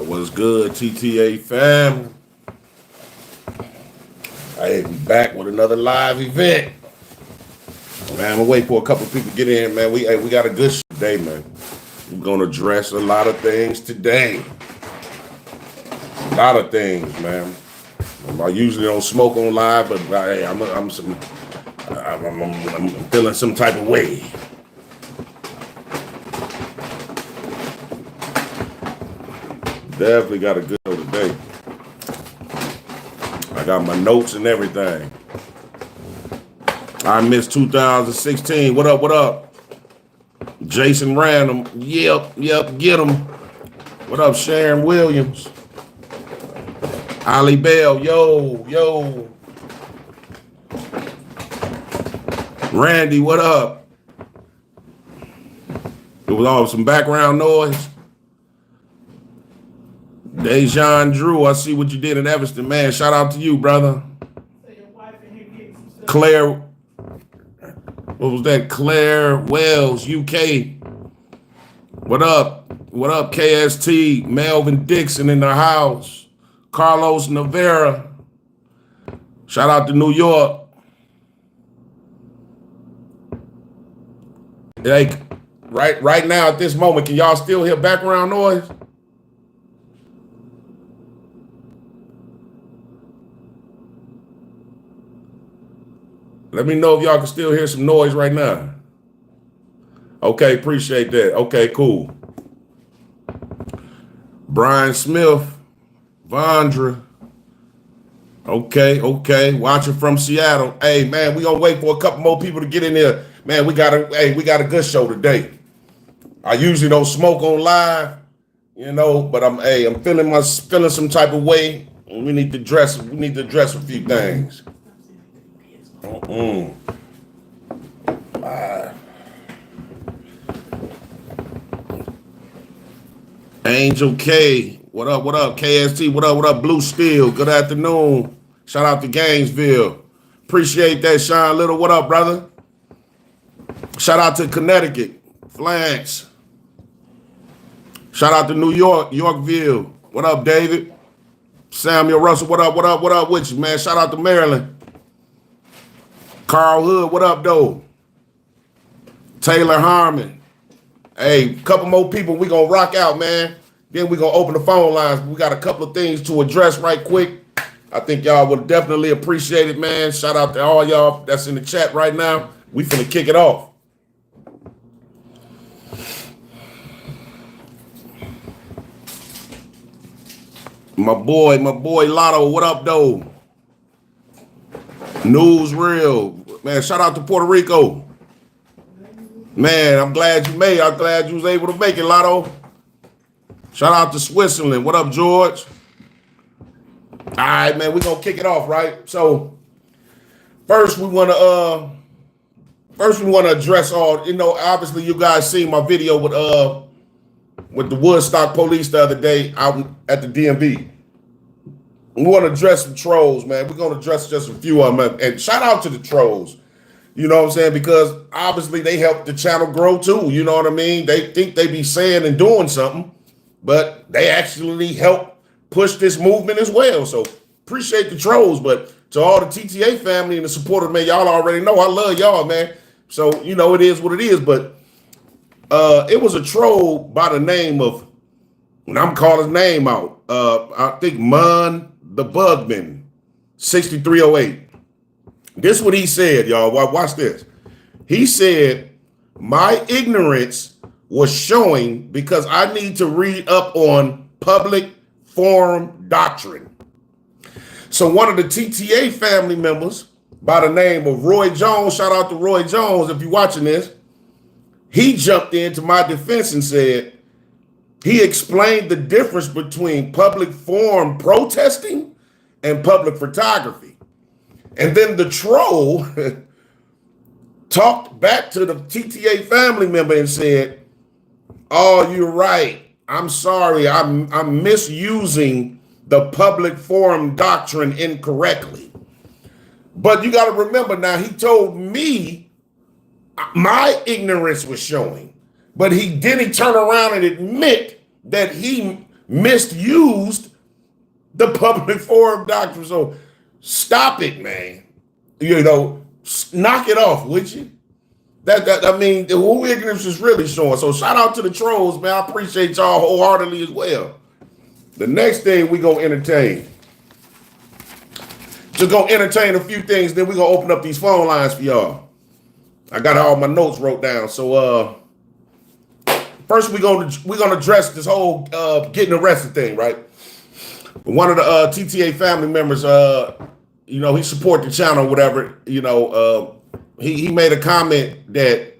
What's good, TTA fam? Hey, we back with another live event. Man, I'm gonna wait for a couple people to get in, man. We got a good show today, man. We're gonna address a lot of things today. A lot of things, man. I usually don't smoke on live, but hey, I'm feeling some type of way. Definitely got a good show today. I got my notes and everything. I missed 2016. What up, what up? Jason Random. Yep, get him. What up, Sharon Williams? Ali Bell, yo. Randy, what up? There was all some background noise. Dejan Drew, I see what you did in Evanston, man. Shout out to you, brother. Claire, what was that? Claire Wells, UK. What up? What up, KST? Melvin Dixon in the house. Carlos Navarra. Shout out to New York. Like, right now at this moment, can y'all still hear background noise? Let me know if y'all can still hear some noise right now. Okay, appreciate that. Okay, cool. Brian Smith, Vondra. Okay. Watching from Seattle. Hey, man, we gonna wait for a couple more people to get in there. Man, we got a good show today. I usually don't smoke on live, but I'm feeling some type of way. We need to address a few things. Angel K, what up, KST, what up, Blue Steel, good afternoon. Shout out to Gainesville. Appreciate that, Sean Little, what up, brother? Shout out to Connecticut, Flanks. Shout out to New York, Yorkville. What up, David? Samuel Russell, what up with you, man? Shout out to Maryland. Carl Hood, what up, though? Taylor Harmon. Hey, couple more people, we gonna rock out, man. Then we gonna open the phone lines. We got a couple of things to address right quick. I think y'all would definitely appreciate it, man. Shout out to all y'all that's in the chat right now. We finna kick it off. My boy Lotto, what up, though? News Real. Man, shout out to Puerto Rico. Man, I'm glad you made it. I'm glad you was able to make it, Lotto. Shout out to Switzerland. What up, George? All right, man, we're going to kick it off, right? So, first we want to address all, obviously you guys seen my video with the Woodstock police the other day out at the DMV. We want to address some trolls, man. We're going to address just a few of them. And shout out to the trolls. You know what I'm saying? Because obviously they help the channel grow too. You know what I mean? They think they be saying and doing something, but they actually help push this movement as well. So appreciate the trolls. But to all the TTA family and the supporters, man, y'all already know I love y'all, man. So, it is what it is. But it was a troll by the name of, and I'm calling his name out, I think Mun the Bugman, 6308. This is what he said, y'all. Watch this. He said, my ignorance was showing because I need to read up on public forum doctrine. So one of the TTA family members by the name of Roy Jones, shout out to Roy Jones if you're watching this, he jumped into my defense and said, he explained the difference between public forum protesting and public photography. And then the troll talked back to the TTA family member and said, oh, you're right. I'm sorry. I'm misusing the public forum doctrine incorrectly. But you got to remember now, he told me my ignorance was showing. But he didn't turn around and admit that he misused the public forum doctrine. So stop it, man. Knock it off, would you? I mean, who ignorance is really showing. So shout out to the trolls, man. I appreciate y'all wholeheartedly as well. The next thing we gonna entertain. Just gonna entertain a few things, then we gonna open up these phone lines for y'all. I got all my notes wrote down. So first we gonna address this whole getting arrested thing, right? One of the TTA family members, he support the channel, whatever. He made a comment that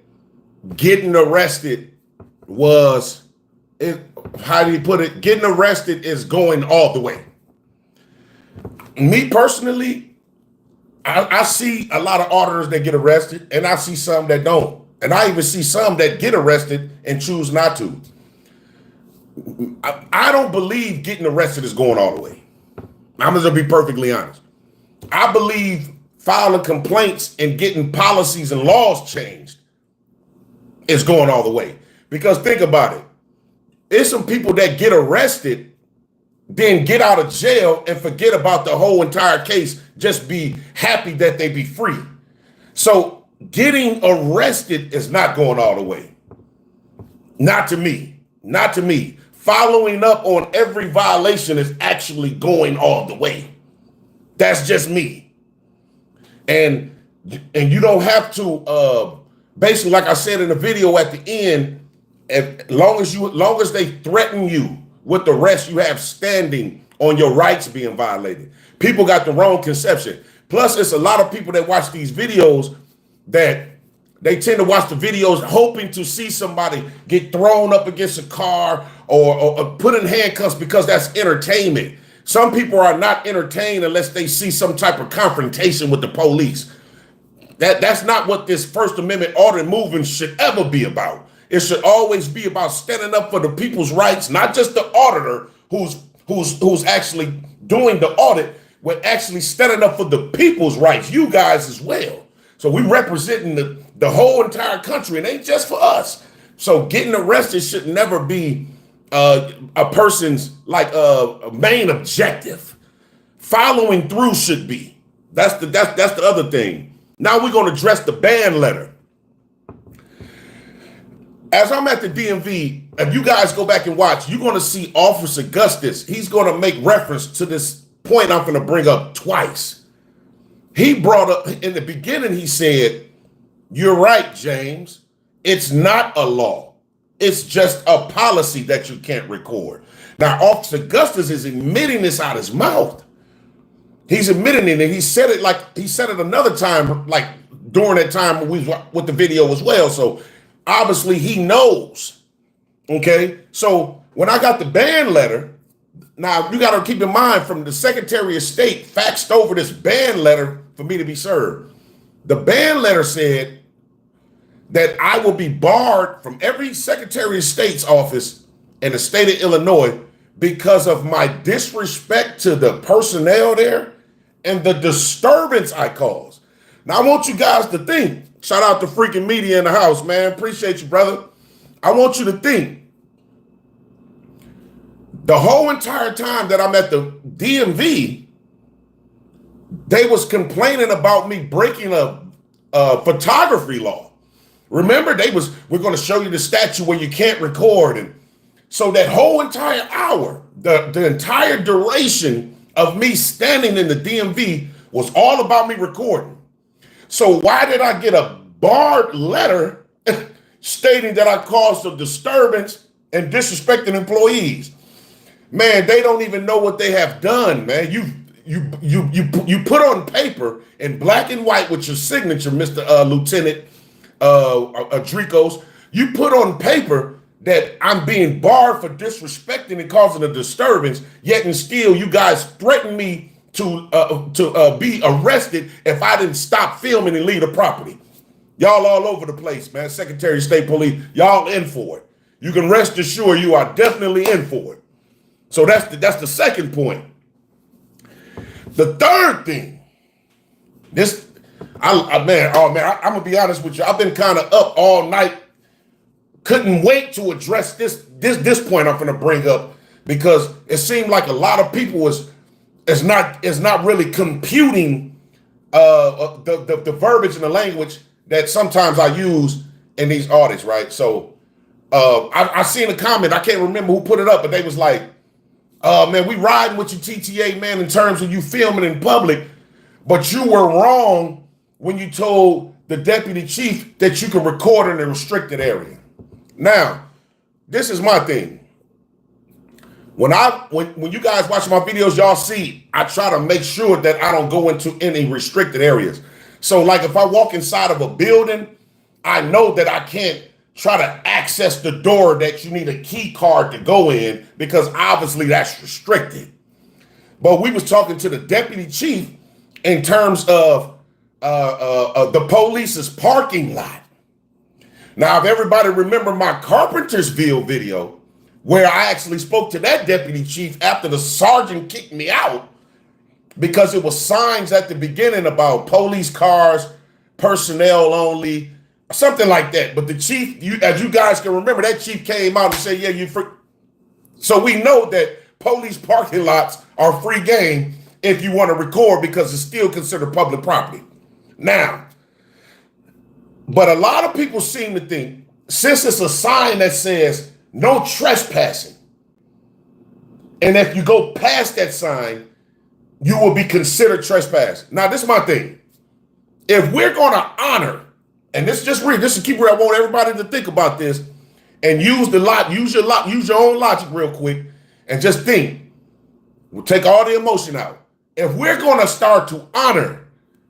getting arrested how do you put it? Getting arrested is going all the way. Me personally, I see a lot of auditors that get arrested, and I see some that don't. And I even see some that get arrested and choose not to. I don't believe getting arrested is going all the way. I'm going to be perfectly honest. I believe filing complaints and getting policies and laws changed is going all the way. Because think about it. There's some people that get arrested, then get out of jail and forget about the whole entire case, just be happy that they be free. So getting arrested is not going all the way. Not to me. Not to me. Following up on every violation is actually going all the way. That's just me. And you don't have to, basically, like I said in the video at the end, as long as they threaten you with the rest, you have standing on your rights being violated. People got the wrong conception. Plus, it's a lot of people that watch these videos that they tend to watch the videos hoping to see somebody get thrown up against a car or put in handcuffs because that's entertainment. Some people are not entertained unless they see some type of confrontation with the police. That's not what this First Amendment audit movement should ever be about. It should always be about standing up for the people's rights, not just the auditor who's actually doing the audit, but actually standing up for the people's rights, you guys as well. So we representing the whole entire country, and it ain't just for us. So getting arrested should never be a person's main objective. Following through should be. That's the other thing. Now we're going to address the ban letter. As I'm at the DMV, if you guys go back and watch, you're going to see Officer Augustus. He's going to make reference to this point I'm going to bring up twice. He brought up, in the beginning, he said, "You're right, James. It's not a law. It's just a policy that you can't record." Now, Officer Augustus is admitting this out his mouth. He's admitting it, and he said it another time, like during that time with the video as well. So obviously he knows. Okay. So when I got the ban letter, now you got to keep in mind, from the Secretary of State faxed over this ban letter for me to be served. The ban letter said that I will be barred from every Secretary of State's office in the state of Illinois because of my disrespect to the personnel there and the disturbance I caused. Now I want you guys to think, shout out to freaking media in the house, man. Appreciate you, brother. I want you to think, the whole entire time that I'm at the DMV, they was complaining about me breaking a photography law. Remember, we're going to show you the statute where you can't record. And so that whole entire hour, the entire duration of me standing in the DMV was all about me recording. So why did I get a barred letter stating that I caused a disturbance and disrespecting employees? Man, they don't even know what they have done, man. You put on paper in black and white with your signature, Mr. Lieutenant Dricos. You put on paper that I'm being barred for disrespecting and causing a disturbance, yet and still you guys threaten me to be arrested if I didn't stop filming and leave the property. Y'all all over the place, man. Secretary of State Police, y'all in for it. You can rest assured you are definitely in for it. So that's the second point. The third thing, I'm gonna be honest with you. I've been kind of up all night. Couldn't wait to address this point I'm gonna bring up because it seemed like a lot of people is not really computing the verbiage and the language that sometimes I use in these audits, right? So I seen a comment, I can't remember who put it up, but they was like, man, we riding with you, TTA, man, in terms of you filming in public, but you were wrong when you told the deputy chief that you can record in a restricted area. Now, this is my thing. When you guys watch my videos, y'all see I try to make sure that I don't go into any restricted areas. So like if I walk inside of a building, I know that I can't try to access the door that you need a key card to go in, because obviously that's restricted. But we was talking to the deputy chief in terms of the police's parking lot. Now, if everybody remember my Carpentersville video, where I actually spoke to that deputy chief after the sergeant kicked me out because it was signs at the beginning about police cars, personnel only, something like that. But the chief, as you guys can remember, that chief came out and said, yeah, you free. So we know that police parking lots are free game if you want to record, because it's still considered public property. Now, but a lot of people seem to think, since it's a sign that says no trespassing, and if you go past that sign, you will be considered trespassing. Now, this is my thing. If we're going to honor, and this is keep where I want everybody to think about this, and use your own logic real quick, and just think. We'll take all the emotion out. If we're going to start to honor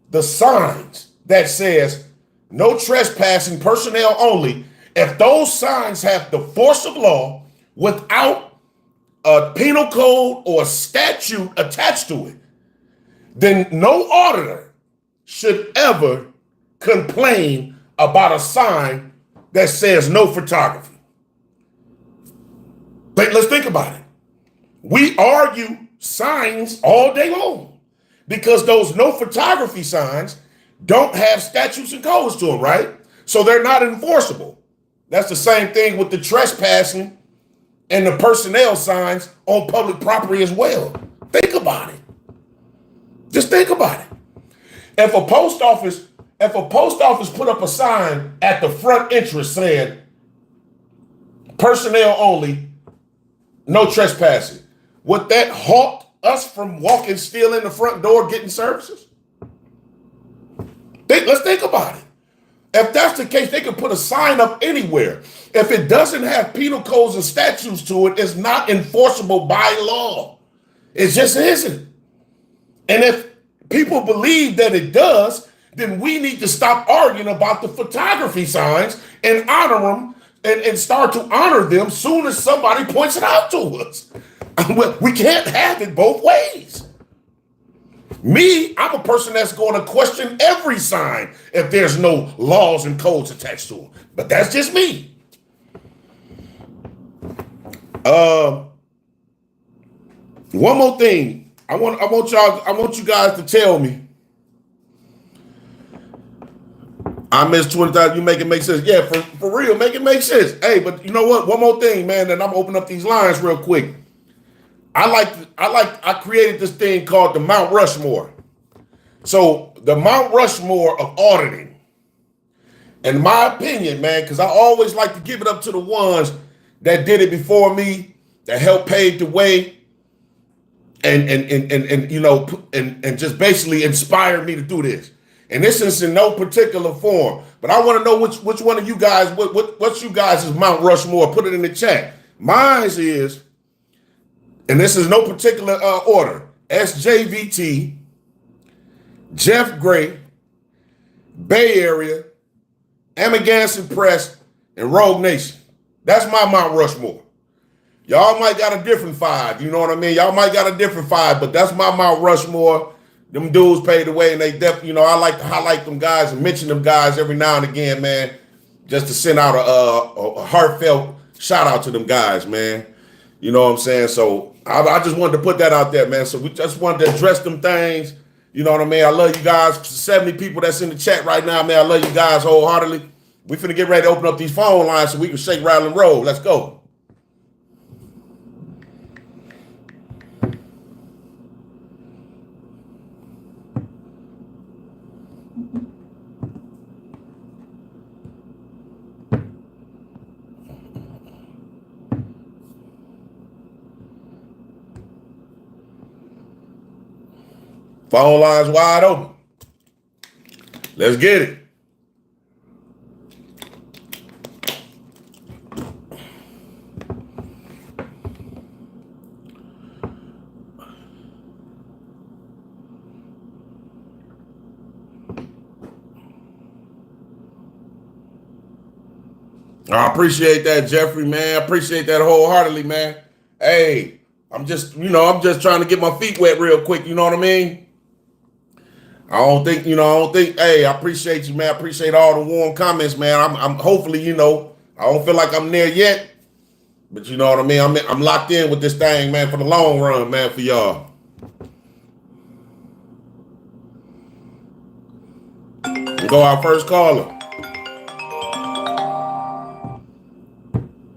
the signs that says no trespassing, personnel only, if those signs have the force of law without a penal code or a statute attached to it, then no auditor should ever complain about a sign that says no photography. Let's think about it. We argue signs all day long because those no photography signs don't have statutes and codes to them, right? So they're not enforceable. That's the same thing with the trespassing and the personnel signs on public property as well. Think about it. Just think about it. If a post office put up a sign at the front entrance saying personnel only, no trespassing, would that halt us from walking still in the front door getting services? Let's think about it. If that's the case, they can put a sign up anywhere. If it doesn't have penal codes and statutes to it, it's not enforceable by law. It just isn't. And if people believe that it does, then we need to stop arguing about the photography signs and honor them and start to honor them soon as somebody points it out to us. We can't have it both ways. Me, I'm a person that's going to question every sign if there's no laws and codes attached to them. But that's just me. One more thing. I want you guys to tell me. I missed 20,000. You make it make sense. Yeah, for real, make it make sense. Hey, but you know what? One more thing, man, and I'm opening up these lines real quick. I created this thing called the Mount Rushmore. So the Mount Rushmore of auditing. In my opinion, man, because I always like to give it up to the ones that did it before me, that helped pave the way, and just basically inspired me to do this. And this is in no particular form, but I want to know which one of you guys, what's you guys' Mount Rushmore? Put it in the chat. Mine is, and this is no particular order, SJVT, Jeff Gray, Bay Area, Amagansett Press, and Rogue Nation. That's my Mount Rushmore. Y'all might got a different five, you know what I mean? Y'all might got a different five, but that's my Mount Rushmore. Them dudes paid the way, and they definitely, I like to highlight them guys and mention them guys every now and again, man, just to send out a heartfelt shout out to them guys, man. You know what I'm saying? So I just wanted to put that out there, man. So we just wanted to address them things. You know what I mean? I love you guys. 70 people that's in the chat right now, man. I love you guys wholeheartedly. We finna get ready to open up these phone lines so we can shake, rattle, and roll. Let's go. Phone lines wide open. Let's get it. I appreciate that, Jeffrey, man. I appreciate that wholeheartedly, man. Hey, I'm just trying to get my feet wet real quick. You know what I mean? I don't think, hey, I appreciate you, man. I appreciate all the warm comments, man. I'm hopefully, I don't feel like I'm there yet, but you know what I mean? I'm locked in with this thing, man, for the long run, man, for y'all. Go our first caller.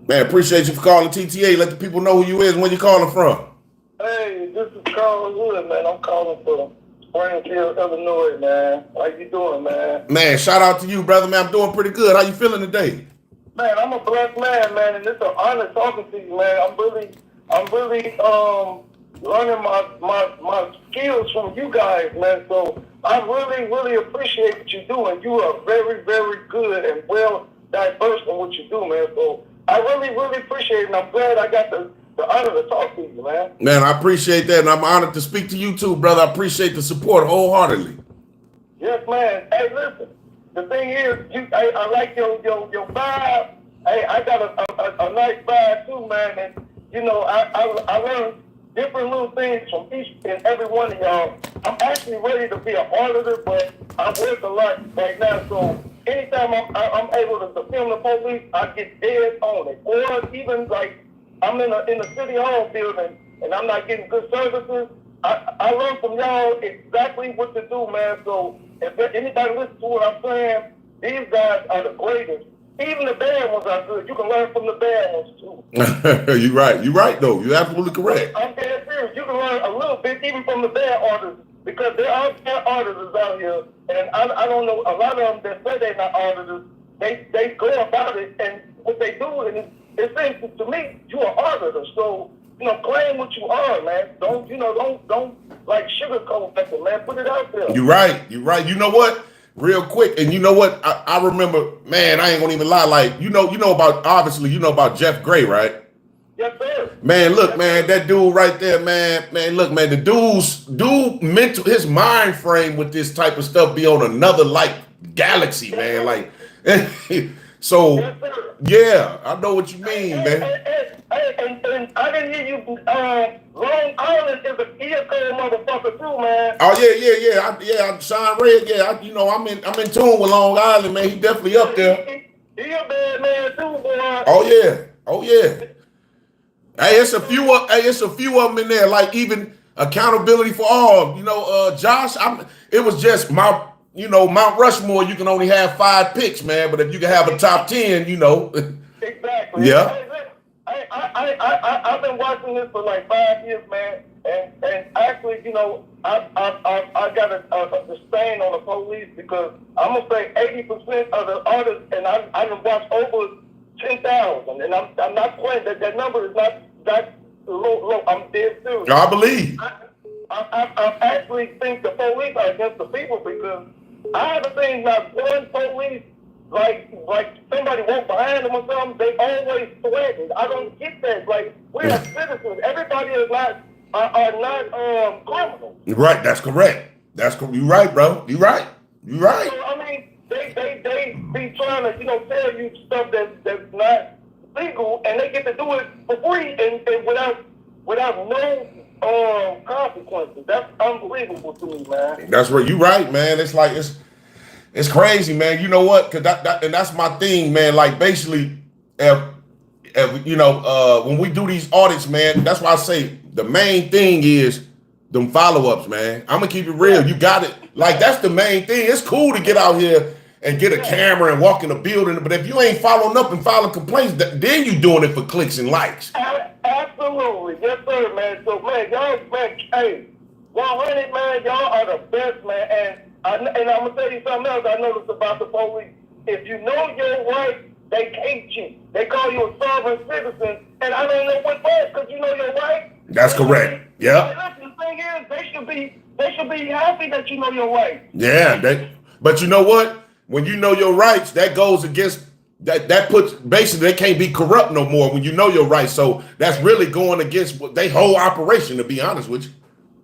Man, appreciate you for calling TTA. Let the people know who you is and where you calling from. Hey, this is Carl Wood, man. I'm calling from Springfield, Illinois, man. How you doing, man? Man, shout out to you, brother, man. I'm doing pretty good. How you feeling today? Man, I'm a blessed man, and it's an honor talking to you, man. I'm really learning my skills from you guys, man. So I really appreciate what you're doing. You are very, very good and well diverse in what you do, man. So I really appreciate it, and I'm glad I got the honor to talk to you, man. Man, I appreciate that, and I'm honored to speak to you too, brother. I appreciate the support wholeheartedly. Yes, man. Hey, listen. The thing is, I like your vibe. Hey, I got a nice vibe too, man. And I learned different little things from each and every one of y'all. I'm actually ready to be an auditor, but I work a lot right now, so anytime I'm able to film the police, I get dead on it. Or even like I'm in a city hall building and I'm not getting good services, I learn from y'all exactly what to do, man. So if anybody listens to what I'm saying, these guys are the greatest. Even the bad ones are good. You can learn from the bad ones too. You're right. You're right, though. You're absolutely correct. I'm dead serious. You can learn a little bit even from the bad auditors, because there are bad auditors out here, and I don't know, a lot of them that say they're not auditors, they go about it, and what they do, and it seems to me, you're an auditor, so claim what you are, man. Don't like sugarcoat that, man. Put it out there. You're right. You're right. You know what? Real quick, and you know what? I remember, man, I ain't gonna even lie. Like, you know about Jeff Gray, right? Yes, sir. Man, look, man, that dude right there, man, look, man, the dude mental, his mind frame with this type of stuff be on another galaxy, man. Like, so, yeah, I know what you mean, man. And I didn't hear you. Long Island is a EFK motherfucker too, man. Oh yeah. Sean Red, yeah. I'm in tune with Long Island, man. He definitely up there. He a bad man too, boy. Oh yeah. Hey, it's a few of them in there. Like even accountability for all. Josh. It was just Mount Rushmore. You can only have 5 picks, man. But if you can have a top 10, Exactly. Yeah. I've been watching this for like 5 years, man, and actually, I got a disdain on the police, because I'm gonna say 80% of the artists, and I've watched over 10,000, and I'm not playing that number is not that low. I'm dead serious. I believe. I actually think the police are against the people, because I haven't seen not one police like somebody walk behind them or something. They always threaten. I don't get that. Like, we are citizens. Everybody is not are not criminals. Right. That's correct. You're right, bro. You're right. So, I mean, they be trying to tell you stuff that's not legal, and they get to do it for free and without no consequences. That's unbelievable to me, man. That's right. You're right, man. It's like it's crazy, man. You know what? Cause and that's my thing, man. Like, basically, when we do these audits, man, that's why I say the main thing is them follow-ups, man. I'm gonna keep it real. You got it. Like, that's the main thing. It's cool to get out here and get a camera and walk in a building, but if you ain't following up and filing complaints, then you doing it for clicks and likes. Absolutely, yes, sir, man. So, man, y'all, man, hey, 100, man, y'all are the best, man. And I'm gonna tell you something else I noticed about the police. If you know your right, they hate you. They call you a sovereign citizen, and I don't know what for, because you know your right. That's correct. Yeah. The thing is, they should be They should be happy that you know your rights. Yeah, but you know what? When you know your rights, that goes against that puts basically they can't be corrupt no more when you know your rights. So that's really going against they whole operation, to be honest with you.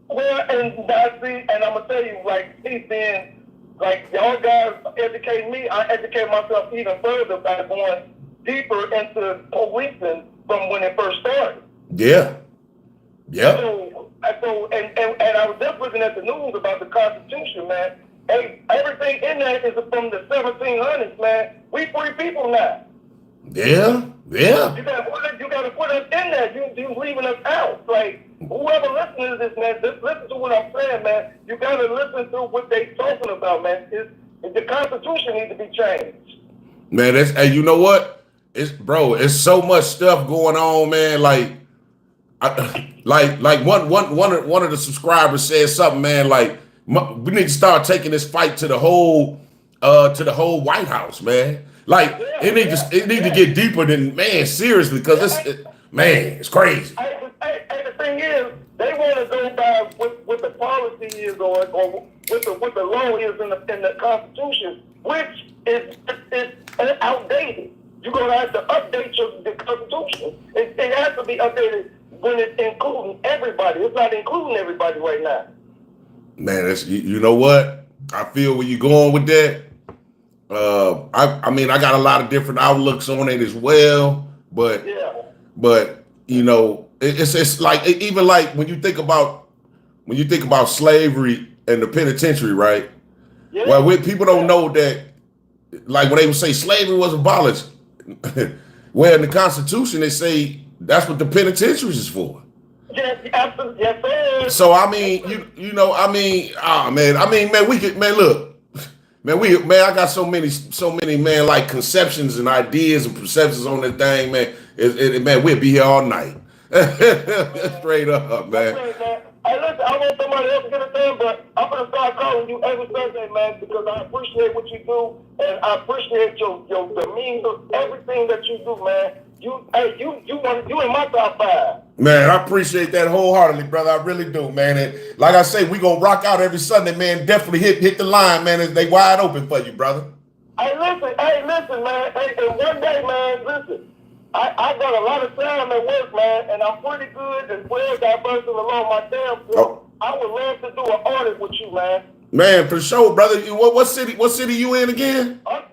Well, and that's and I'm gonna tell you, like he's been like y'all guys educate me. I educate myself even further by going deeper into policing from when it first started. Yeah. Yeah. So and I was just looking at the news about the Constitution, man. Hey, everything in there is from the 1700s, man. We free people now. Yeah. Yeah. You gotta put us in there. You leaving us out. Like whoever listens to this, man, just listen to what I'm saying, man. You gotta listen to what they talking about, man. The Constitution needs to be changed. Man, hey, you know what? It's so much stuff going on, man. Like one of the subscribers said something, man. Like we need to start taking this fight to the whole White House, man. Like it need to get deeper than, man, seriously, because it's crazy. The thing is, they want to go by what the policy is or what the law is in the Constitution, which is outdated. You're gonna have to update the Constitution. It has to be updated when it's including everybody. It's not including everybody right now. Man, you know what? I feel where you're going with that. I mean, I got a lot of different outlooks on it as well, but you know, it's like even like when you think about slavery and the penitentiary, right? Yeah. Well, people don't know that, like when they would say slavery was abolished, well, in the Constitution they say that's what the penitentiary is for. Yes, absolutely. Yes, sir. So I mean, you know, I mean, man, we could, man, look. Man, I got so many, man, like conceptions and ideas and perceptions on this thing, man. Man, we'll be here all night. Straight up, man. Hey, listen, I want somebody else to get a thing, but I'm gonna start calling you every Thursday, man, because I appreciate what you do, and I appreciate your demeanor, everything that you do, man. You in my top 5. Man, I appreciate that wholeheartedly, brother. I really do, man. And like I say, we gonna rock out every Sunday, man. Definitely hit the line, man. They wide open for you, brother. Hey, listen, man. Hey, and one day, man, listen. I got a lot of time at work, man, and I'm pretty good and well diverse along my damn self. Oh. I would love to do an audit with you, man. Man, for sure, brother. What city you in again? I'm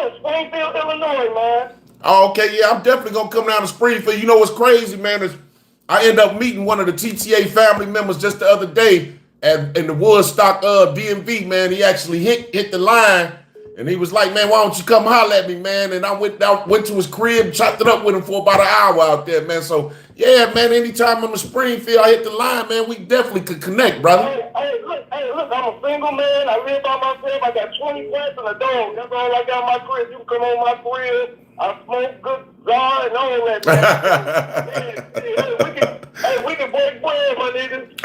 in Springfield, Illinois, man. Oh, okay, yeah, I'm definitely gonna come down to Springfield. You know what's crazy, man, is I end up meeting one of the TTA family members just the other day in the Woodstock DMV, man. He actually hit the line, and he was like, man, why don't you come holler at me, man? And I went to his crib, chopped it up with him for about an hour out there, man. So yeah, man, anytime I'm in Springfield, I hit the line, man. We definitely could connect, brother. Hey, look, I'm a single man. I live by myself. I got 20 plants and a dog. That's all I got in my crib. You can come on my crib. I smoke good jar and all that, man. we can break bread, my niggas.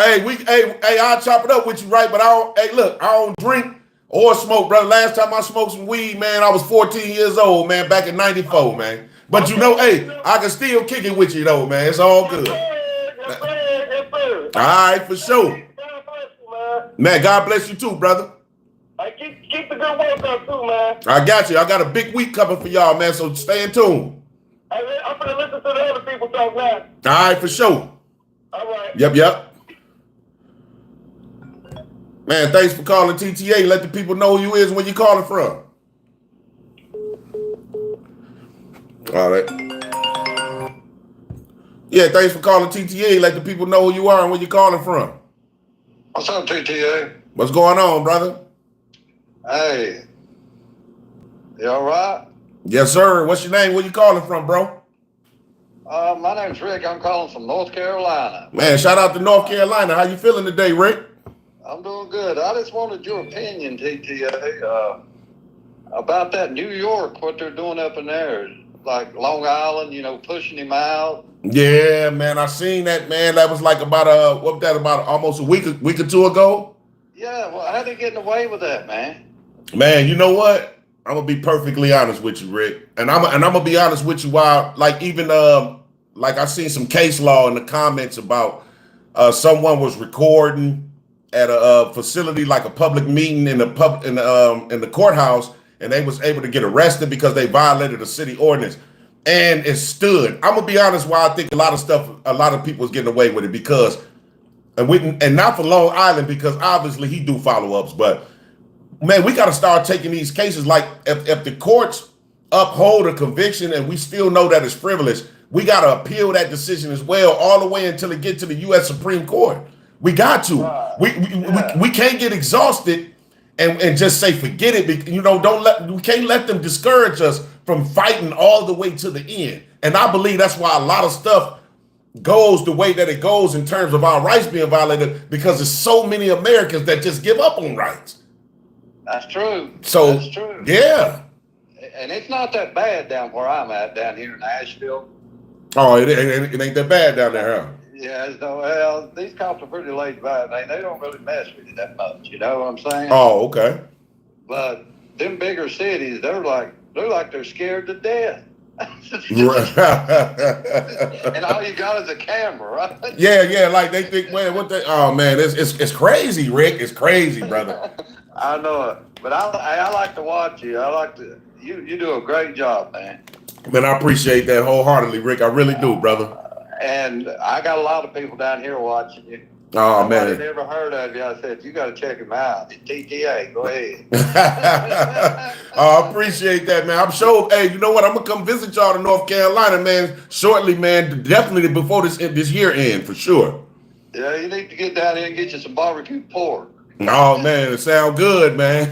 Hey, I'll chop it up with you, right? But I don't drink or smoke, brother. Last time I smoked some weed, man, I was 14 years old, man, back in 94, man. But you know, hey, I can still kick it with you, though, man. It's all good. Yes, sir. All right, for sure. God bless you, man, God bless you too, brother. Keep the good work up too, man. I got you. I got a big week coming for y'all, man, so stay in tune. I'm going to listen to the other people talk now. All right, for sure. All right. Yep. Man, thanks for calling TTA. Let the people know who you is and where you calling from. All right. Yeah, thanks for calling TTA. Let the people know who you are and where you calling from. What's up, TTA? What's going on, brother? Hey. You all right? Yes, sir. What's your name? Where you calling from, bro? My name's Rick. I'm calling from North Carolina. Man, shout out to North Carolina. How you feeling today, Rick? I'm doing good. I just wanted your opinion, TTA, about that New York, what they're doing up in there. Like Long Island, you know, pushing him out. Yeah, man, I seen that, man. That was like about almost a week or two ago. Yeah, well, how they getting away with that, man? Man, you know what? I'm gonna be perfectly honest with you, Rick, and I'm gonna be honest with you. While like even like I seen some case law in the comments about someone was recording at a facility like a public meeting in the courthouse, and they was able to get arrested because they violated a city ordinance, and it stood. I'm gonna be honest, why I think a lot of people was getting away with it because, and not for Long Island because obviously he do follow-ups, but man, we got to start taking these cases like if the courts uphold a conviction and we still know that it's frivolous, we got to appeal that decision as well all the way until it get to the U.S. Supreme Court. We got to. We can't get exhausted and just say forget it. You know, we can't let them discourage us from fighting all the way to the end. And I believe that's why a lot of stuff goes the way that it goes in terms of our rights being violated, because there's so many Americans that just give up on rights. That's true. So that's true. Yeah. And it's not that bad down where I'm at, down here in Asheville. Oh, it ain't that bad down there, huh? Yeah, so, well, these cops are pretty laid back. They don't really mess with you that much. You know what I'm saying? Oh, okay. But them bigger cities, they're like they're scared to death. And all you got is a camera, right? Yeah, like they think, man, oh man, it's crazy, Rick. It's crazy, brother. I know it. But I like to watch you. You do a great job, man. Man, I appreciate that wholeheartedly, Rick. I really do, brother. And I got a lot of people down here watching you. Oh, Nobody man. never heard of you. I said, you got to check him out. TTA, go ahead. I appreciate that, man. I'm sure, hey, you know what? I'm going to come visit y'all in North Carolina, man, shortly, man. Definitely before this year end, for sure. Yeah, you need to get down here and get you some barbecue pork. Oh, man, it sounds good, man.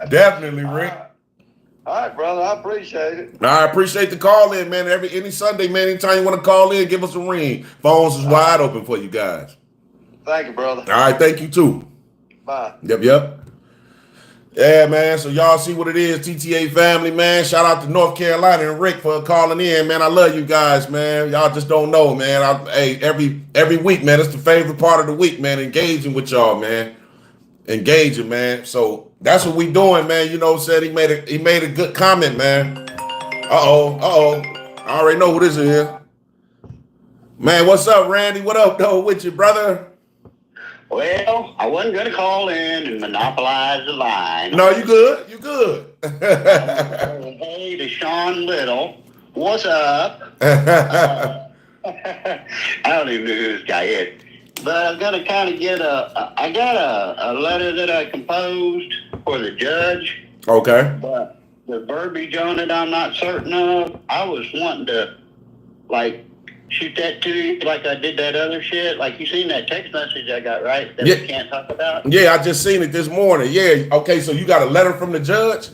Definitely, Rick. All right, brother, I appreciate it. I appreciate the call in, man. Any Sunday, man, anytime you want to call in, give us a ring. Phones is wide open for you guys. Thank you, brother. All right, thank you too. Bye. Yep. Yeah, man. So y'all see what it is, TTA family, man. Shout out to North Carolina and Rick for calling in, man. I love you guys, man. Y'all just don't know, man. Hey, every week, man, it's the favorite part of the week, man. Engaging with y'all, man. Engaging, man. So that's what we doing, man. You know, said he made a good comment, man. Uh-oh. I already know who this is here. Man, what's up, Randy? What up, though, with you, brother? Well, I wasn't going to call in and monopolize the line. No, you good. You good. Hey, to Sean Little, what's up? I don't even know who this guy is. But I'm going to kind of get I got a letter that I composed for the judge. Okay. But the verbiage on it I'm not certain of. I was wanting to, like, shoot that to you like I did that other shit. Like, you seen that text message I got, right? That we can't talk about? Yeah, I just seen it this morning. Yeah. Okay, so you got a letter from the judge?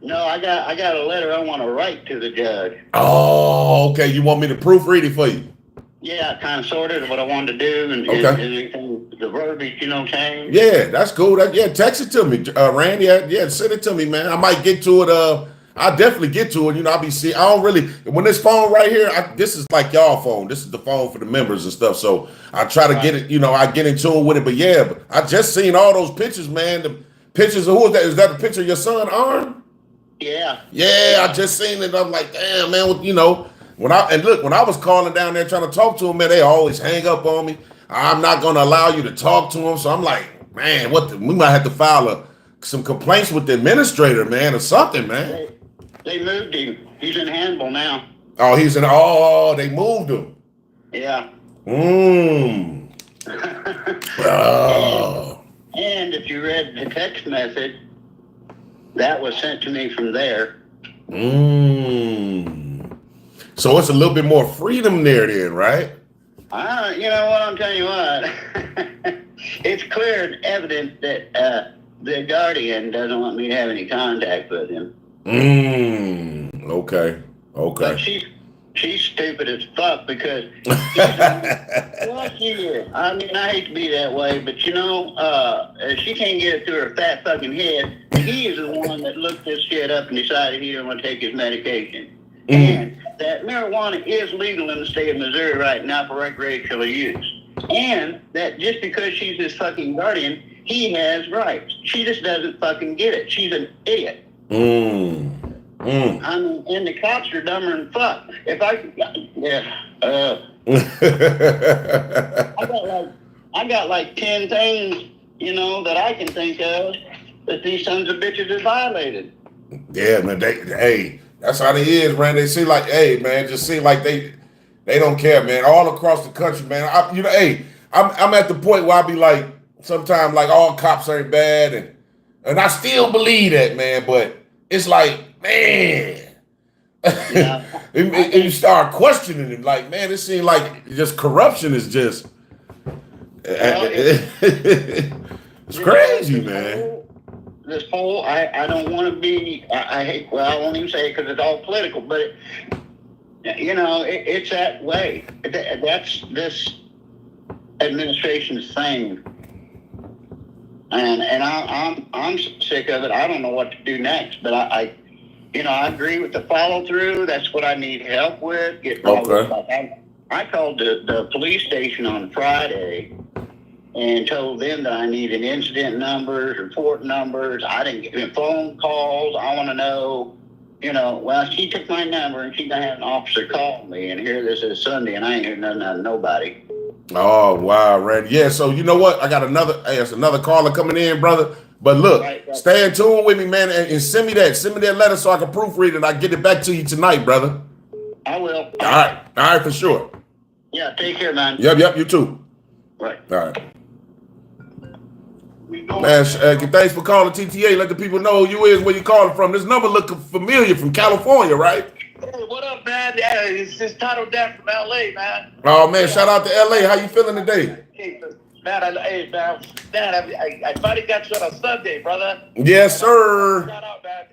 No, I got a letter I want to write to the judge. Oh, okay. You want me to proofread it for you? Yeah, kind of sorted what I wanted to do and the verbiage, you know what I'm saying? Yeah, that's cool. Text it to me, Randy. Yeah, send it to me, man. I might get to it. I'll definitely get to it. You know, I don't really, when this phone right here, this is like y'all phone. This is the phone for the members and stuff. So I try to get it, you know, I get in tune with it. But yeah, but I just seen all those pictures, man. The pictures of who is that? Is that the picture of your son, Arn? Yeah. Yeah, I just seen it. I'm like, damn, man, you know. When I was calling down there trying to talk to him, man, they always hang up on me. I'm not going to allow you to talk to him. So I'm like, man, we might have to file some complaints with the administrator, man, or something, man. They moved him. He's in Hannibal now. Oh, they moved him. Yeah. Oh. And if you read the text message, that was sent to me from there. So it's a little bit more freedom there then, right? You know what, I'm telling you what. It's clear and evident that the guardian doesn't want me to have any contact with him. Okay. But she's stupid as fuck because well, she is. I mean, I hate to be that way, but you know, she can't get it through her fat fucking head. He is the one that looked this shit up and decided he didn't want to take his medication. And that marijuana is legal in the state of Missouri right now for recreational use. And that just because she's his fucking guardian, he has rights. She just doesn't fucking get it. She's an idiot. I mean, and the cops are dumber than fuck. I I got like 10 things, that I can think of that these sons of bitches have violated. Yeah, man. Hey, that's how they is, man. They seem like, hey, man, just seem like they don't care, man. All across the country, man. I'm at the point where I be like, sometimes like all cops ain't bad, and I still believe that, man. But it's like, man, Yeah. and you start questioning it, like, man, it seems like just corruption is just, it's crazy, man. This whole, I don't want to be, I hate, well, I won't even say it because it's all political, but, it's that way. That's this administration's thing. And I'm sick of it. I don't know what to do next, but I agree with the follow through. That's what I need help with. Okay. I called the police station on Friday and told them that I needed incident numbers, report numbers. I didn't get phone calls. I want to know, well, she took my number and she's going to have an officer call me. And here this is Sunday and I ain't heard nothing out of nobody. Oh, wow, Randy. Yeah, so you know what? I got it's another caller coming in, brother. But look, Right. Stay in tune with me, man, and send me that. Send me that letter so I can proofread it. I get it back to you tonight, brother. I will. All right, for sure. Yeah, take care, man. Yep, you too. Right. All right. Man, thanks for calling TTA. Let the people know who you is, where you calling from. This number look familiar from California, right? Hey, what up, man? Yeah, it's just Title Dan from LA, man. Oh, man, shout out to LA. How you feeling today? Hey, man, I finally got you on a Sunday, brother. Yes, sir. Shout out, man.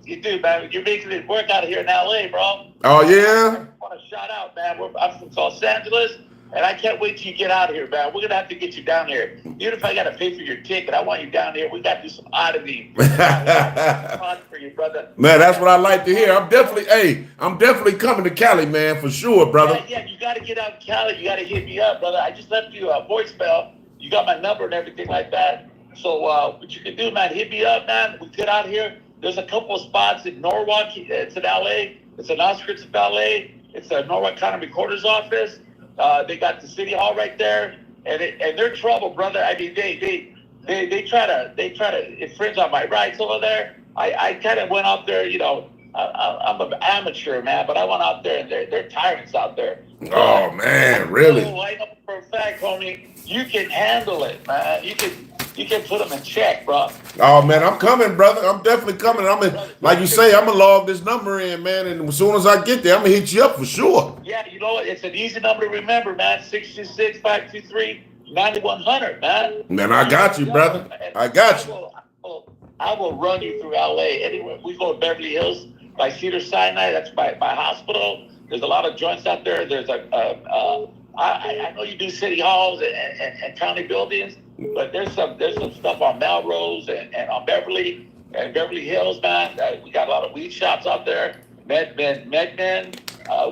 You do, man. You're making it work out here in LA, bro. Oh, yeah? I want to shout out, man. I'm from Los Angeles, and I can't wait till you get out of here, man. We're going to have to get you down here. Even if I got to pay for your ticket, I want you down here. We got to do some auditing. For you, brother. Man, that's what I like to hear. I'm definitely coming to Cali, man, for sure, brother. Yeah, you got to get out to Cali. You got to hit me up, brother. I just left you a voicemail. You got my number and everything like that. So what you can do, man, hit me up, man. We get out here. There's a couple of spots in Norwalk. It's in LA. It's in outskirts of LA. It's the Norwalk County Recorder's Office. They got the city hall right there, and they're trouble, brother. I mean, they try to infringe on my rights over there. I kind of went out there, I'm an amateur, man, but I went out there and they're tyrants out there. Oh, man, really? I know for a fact, homie, you can handle it, man. You can put them in check, bro. Oh, man, I'm coming, brother. I'm definitely coming. Like you say, I'm going to log this number in, man, and as soon as I get there, I'm going to hit you up for sure. Yeah, you know what? It's an easy number to remember, man. 626-523-9100, man. Man, I got you, brother. I got you. I will run you through LA. Anywhere we go to Beverly Hills by Cedars-Sinai, that's my hospital. There's a lot of joints out there. There's I know you do city halls and county buildings, but there's some stuff on Melrose and on Beverly Hills, man. We got a lot of weed shops out there. MedMen.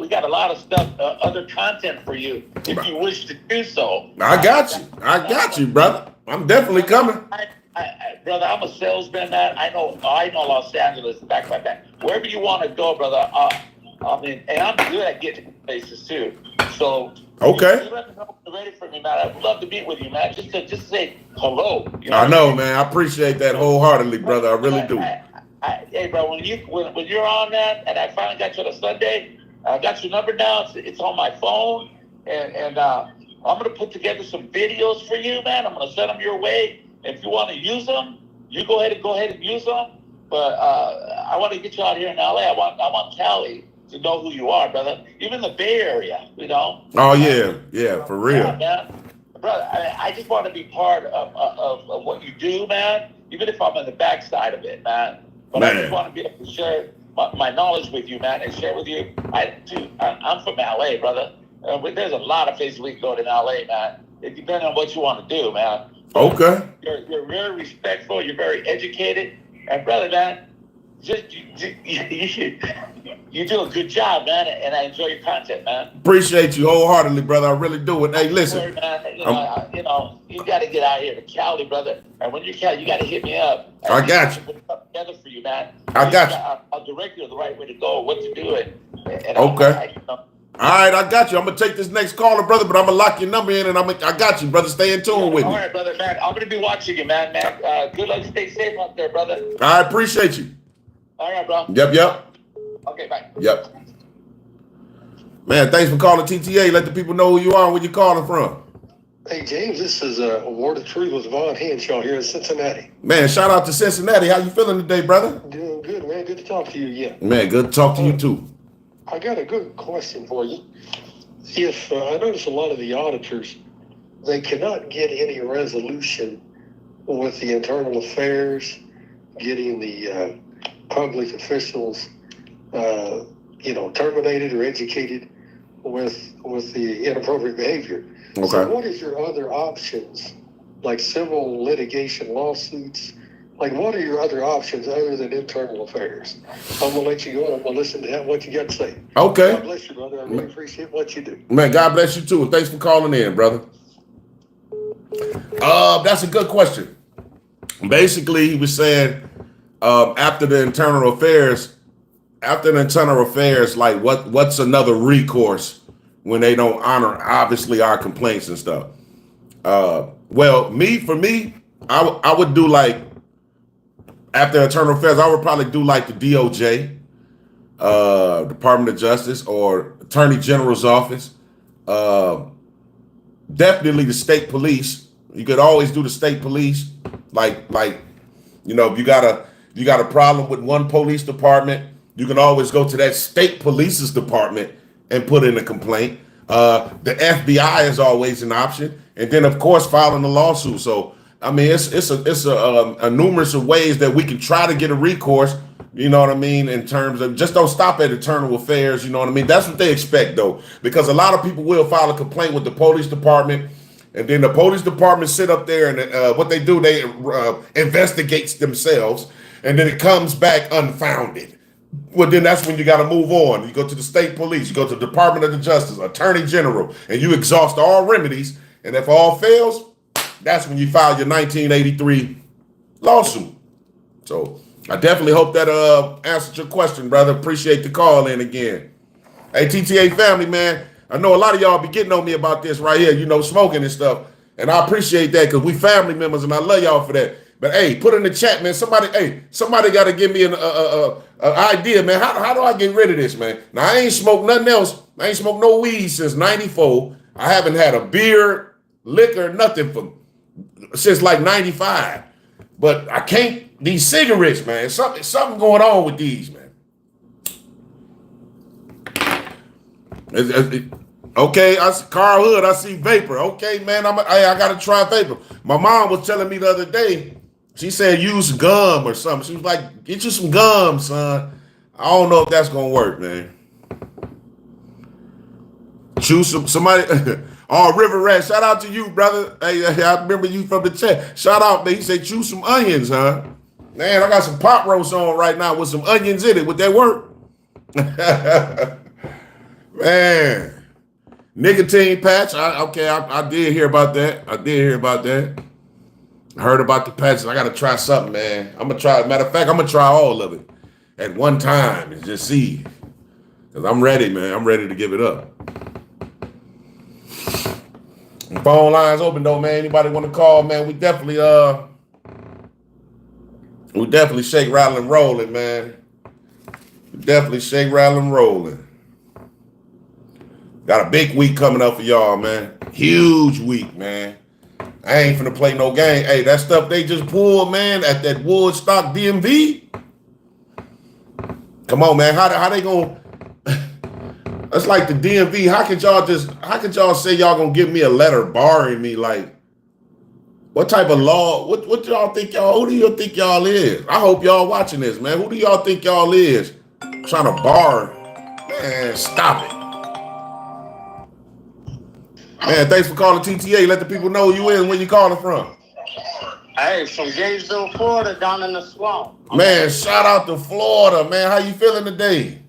We got a lot of stuff, other content for you if you wish to do so. I got you, brother. I'm definitely coming. Brother, I'm a salesman, man. I know Los Angeles back by back. Wherever you want to go, brother. And I'm good at getting places too. So okay. You let me know when you're ready for me, man. I'd love to meet with you, man. Just to say hello. I know, man. I appreciate that wholeheartedly, brother. I really do. Hey, bro, when you're on that, and I finally got you on a Sunday, I got your number now. It's on my phone, and I'm gonna put together some videos for you, man. I'm gonna send them your way. If you want to use them, you go ahead and use them. But I want to get you out here in LA. I want Cali to know who you are, brother. Even the Bay Area, Oh yeah, for real. Yeah, man. Brother, I just want to be part of what you do, man. Even if I'm on the backside of it, man. But man. I just want to be able to share my knowledge with you, man, and share with you. I'm from LA, brother. There's a lot of places we can go to in LA, man. It depends on what you want to do, man. Okay. You're very respectful. You're very educated, and brother, man, you do a good job, man, and I enjoy your content, man. Appreciate you wholeheartedly, brother. I really do. And hey, listen, you got to get out here to Cali, brother. And when you're Cali, you got to hit me up. I got you. Put something together for you, man. I got you. I'll direct you the right way to go, what to do, and okay. All right, I got you. I'm gonna take this next caller, brother, but I'm gonna lock your number in, and I got you, brother. Stay in tune with me. All right, brother, man. I'm gonna be watching you, man. Good luck. Stay safe out there, brother. I appreciate you. All right, bro. Yep. Okay, bye. Yep. Man, thanks for calling TTA. Let the people know who you are and where you're calling from. Hey, James, this is a Word of Truth with Vaughn Henshaw here in Cincinnati. Man, shout out to Cincinnati. How you feeling today, brother? Doing good, man. Good to talk to you again. Man, good to talk to you too. I got a good question for you. If I notice a lot of the auditors, they cannot get any resolution with the internal affairs, getting the public officials, terminated or educated with the inappropriate behavior. Okay. So what is your other options, like civil litigation lawsuits? Like, what are your other options other than internal affairs? I'm going to let you go, and I'm going to listen to what you got to say. Okay. God bless you, brother. I really appreciate what you do. Man, God bless you too. And thanks for calling in, brother. That's a good question. Basically, he was saying after the internal affairs, like what's another recourse when they don't honor obviously our complaints and stuff. Well, for me, I would do like after internal affairs, I would probably do like the DOJ, Department of Justice, or Attorney General's office. Definitely the state police. You could always do the state police. Like if you got a problem with one police department, you can always go to that state police's department and put in a complaint. The FBI is always an option, and then of course filing a lawsuit. So I mean, it's a numerous of ways that we can try to get a recourse. You know what I mean? In terms of just don't stop at internal affairs. You know what I mean? That's what they expect though, because a lot of people will file a complaint with the police department, and then the police department sit up there and what they do, they investigates themselves, and then it comes back unfounded. Well, then that's when you got to move on. You go to the state police, you go to the Department of the Justice, Attorney General, and you exhaust all remedies. And if all fails, that's when you file your 1983 lawsuit. So I definitely hope that answered your question, brother. Appreciate the call in again. Hey, TTA family, man, I know a lot of y'all be getting on me about this right here, smoking and stuff. And I appreciate that because we family members and I love y'all for that. But hey, put in the chat, man. Somebody got to give me an idea, man. How do I get rid of this, man? Now I ain't smoked nothing else. I ain't smoked no weed since '94. I haven't had a beer, liquor, nothing since like '95. But I can't. These cigarettes, man. Something going on with these, man. Okay, I see Carl Hood. I see vapor. Okay, man. I gotta try vapor. My mom was telling me the other day. She said use gum or something. She was like, get you some gum, son. I don't know if that's gonna work, man. Choose somebody. Oh, River Rat, shout out to you, brother. Hey, I remember you from the chat. Shout out, man. He said choose some onions, huh? Man, I got some pot roast on right now with some onions in it. Would that work? Man. Nicotine patch. I did hear about that. I heard about the patches. I got to try something, man. I'm going to try. Matter of fact, I'm going to try all of it at one time and just see. Because I'm ready, man. I'm ready to give it up. Phone lines open, though, man. Anybody want to call, man? We definitely shake, rattle, and rolling, man. Got a big week coming up for y'all, man. Huge week, man. I ain't finna play no game. Hey, that stuff they just pulled, man, at that Woodstock DMV. Come on, man. How they gonna? That's like the DMV. How could y'all say y'all gonna give me a letter barring me? Like, what type of law? What y'all think y'all? Who do you think y'all is? I hope y'all watching this, man. Who do y'all think y'all is? Trying to bar? Man, stop it. Man, thanks for calling TTA. Let the people know who you is and where you calling from. Hey, from Gainesville, Florida, down in the swamp. Man, shout out to Florida, man. How you feeling today?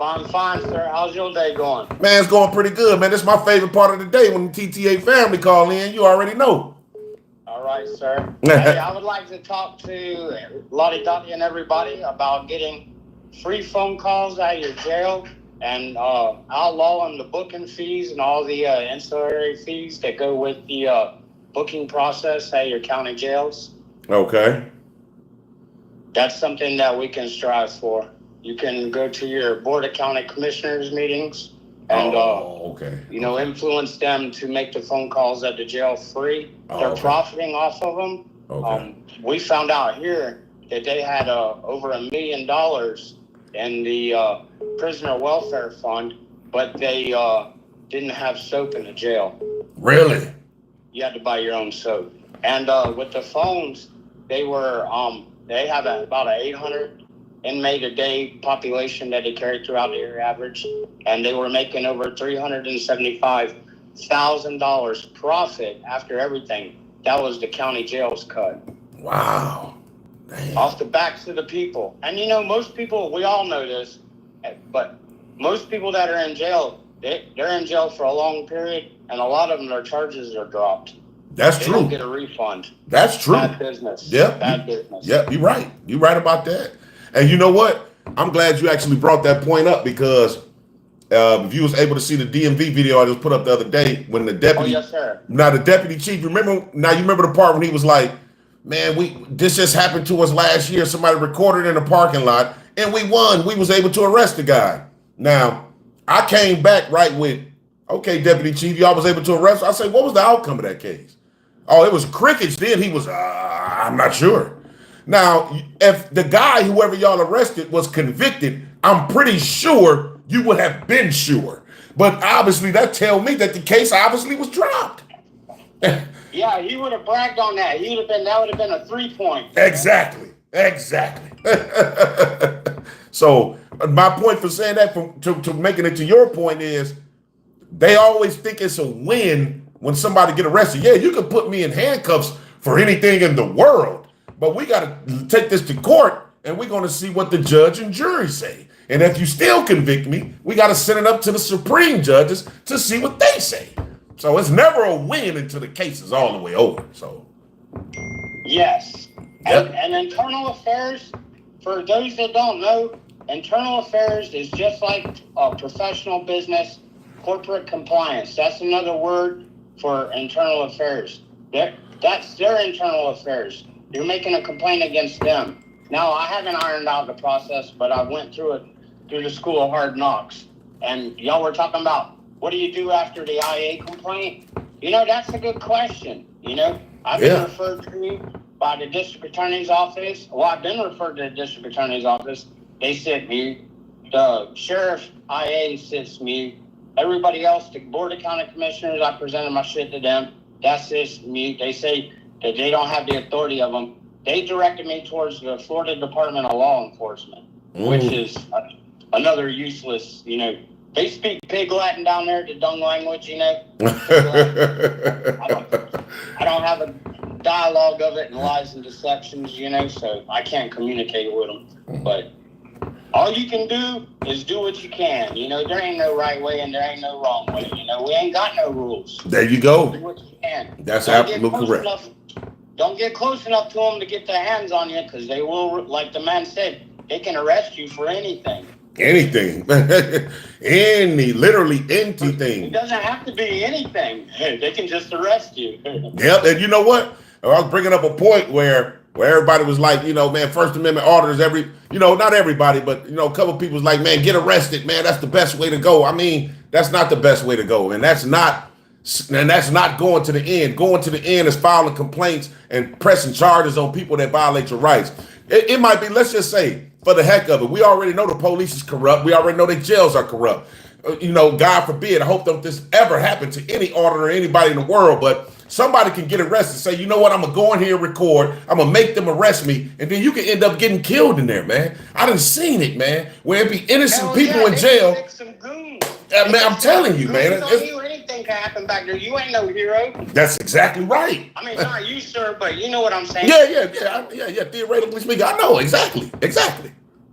I'm fine, sir. How's your day going? Man, it's going pretty good, man. This is my favorite part of the day when the TTA family call in. You already know. All right, sir. Hey, I would like to talk to Lottie Dottie and everybody about getting free phone calls out of your jail and outlawing the booking fees and all the ancillary fees that go with the booking process at your county jails. Okay. That's something that we can strive for. You can go to your Board of County Commissioners meetings and, okay. influence them to make the phone calls at the jail free. They're Okay. profiting off of them. Okay. We found out here that they had over $1 million in the prisoner welfare fund, but they didn't have soap in the jail. Really? You had to buy your own soap. And with the phones, they were they have about an 800 inmate a day population that they carry throughout the area average, and they were making over $375,000 profit after everything. That was the county jail's cut. Wow. Damn. Off the backs of the people. And most people, we all know this, but most people that are in jail, they're in jail for a long period, and a lot of them, their charges are dropped. That's They true. don't get a refund. That's true. Bad business. Yep. Bad business. Yep, you're right. You're right about that. And you know what? I'm glad you actually brought that point up, because if you was able to see the DMV video I just put up the other day when the deputy, Oh, yes, sir. now the deputy chief, you remember the part when he was like, man, this just happened to us last year. Somebody recorded in the parking lot and we won. We was able to arrest the guy. Now, I came back right with, okay, deputy chief, y'all was able to arrest. I say, what was the outcome of that case? Oh, it was crickets. Then he was, I'm not sure. Now, if the guy, whoever y'all arrested, was convicted, I'm pretty sure you would have been sure. But obviously, that tell me that the case obviously was dropped. Yeah, he would have bragged on that. That would have been a 3-point. Exactly. So my point for saying that, to making it to your point, is they always think it's a win when somebody get arrested. Yeah, you can put me in handcuffs for anything in the world, but we got to take this to court, and we're going to see what the judge and jury say. And if you still convict me, we got to send it up to the Supreme judges to see what they say. So it's never a win until the case is all the way over. So Yes. Yep. And internal affairs, for those that don't know, internal affairs is just like professional business, corporate compliance. That's another word for internal affairs. That's their internal affairs. You're making a complaint against them. Now, I haven't ironed out the process, but I went through it through the School of Hard Knocks. And y'all were talking about, what do you do after the IA complaint? That's a good question. I've been referred to by the district attorney's office. Well, I've been referred to the district attorney's office. They sit mute. The sheriff's IA sits mute. Everybody else, the Board of County Commissioners, I presented my shit to them. That's just mute. They say that they don't have the authority of them. They directed me towards the Florida Department of Law Enforcement, which is another useless, they speak pig Latin down there, the dung language, I don't have a dialogue of it and lies and deceptions, so I can't communicate with them. But all you can do is do what you can. There ain't no right way and there ain't no wrong way. We ain't got no rules. there you go. Do what you can. That's absolutely correct. Don't get close enough to them to get their hands on you, because they will, like the man said, they can arrest you for anything. Anything. Literally anything. It doesn't have to be anything. They can just arrest you. Yep. And you know what? I was bringing up a point where everybody was like, man, First Amendment auditors, not everybody, but, a couple of people was like, man, get arrested, man. That's the best way to go. I mean, that's not the best way to go. And that's not going to the end. Going to the end is filing complaints and pressing charges on people that violate your rights. It might be, let's just say, for the heck of it, we already know the police is corrupt. We already know the jails are corrupt. God forbid, I hope that this ever happen to any auditor or anybody in the world, but somebody can get arrested, say, you know what, I'm going to go in here and record, I'm going to make them arrest me, and then you can end up getting killed in there, man. I done seen it, man, where it be innocent people in jail. Man, I'm telling you, man. Anything can happen back there. You ain't no hero. That's exactly right. I mean, not you, sir, but you know what I'm saying. Yeah. Theoretically speaking, I know exactly.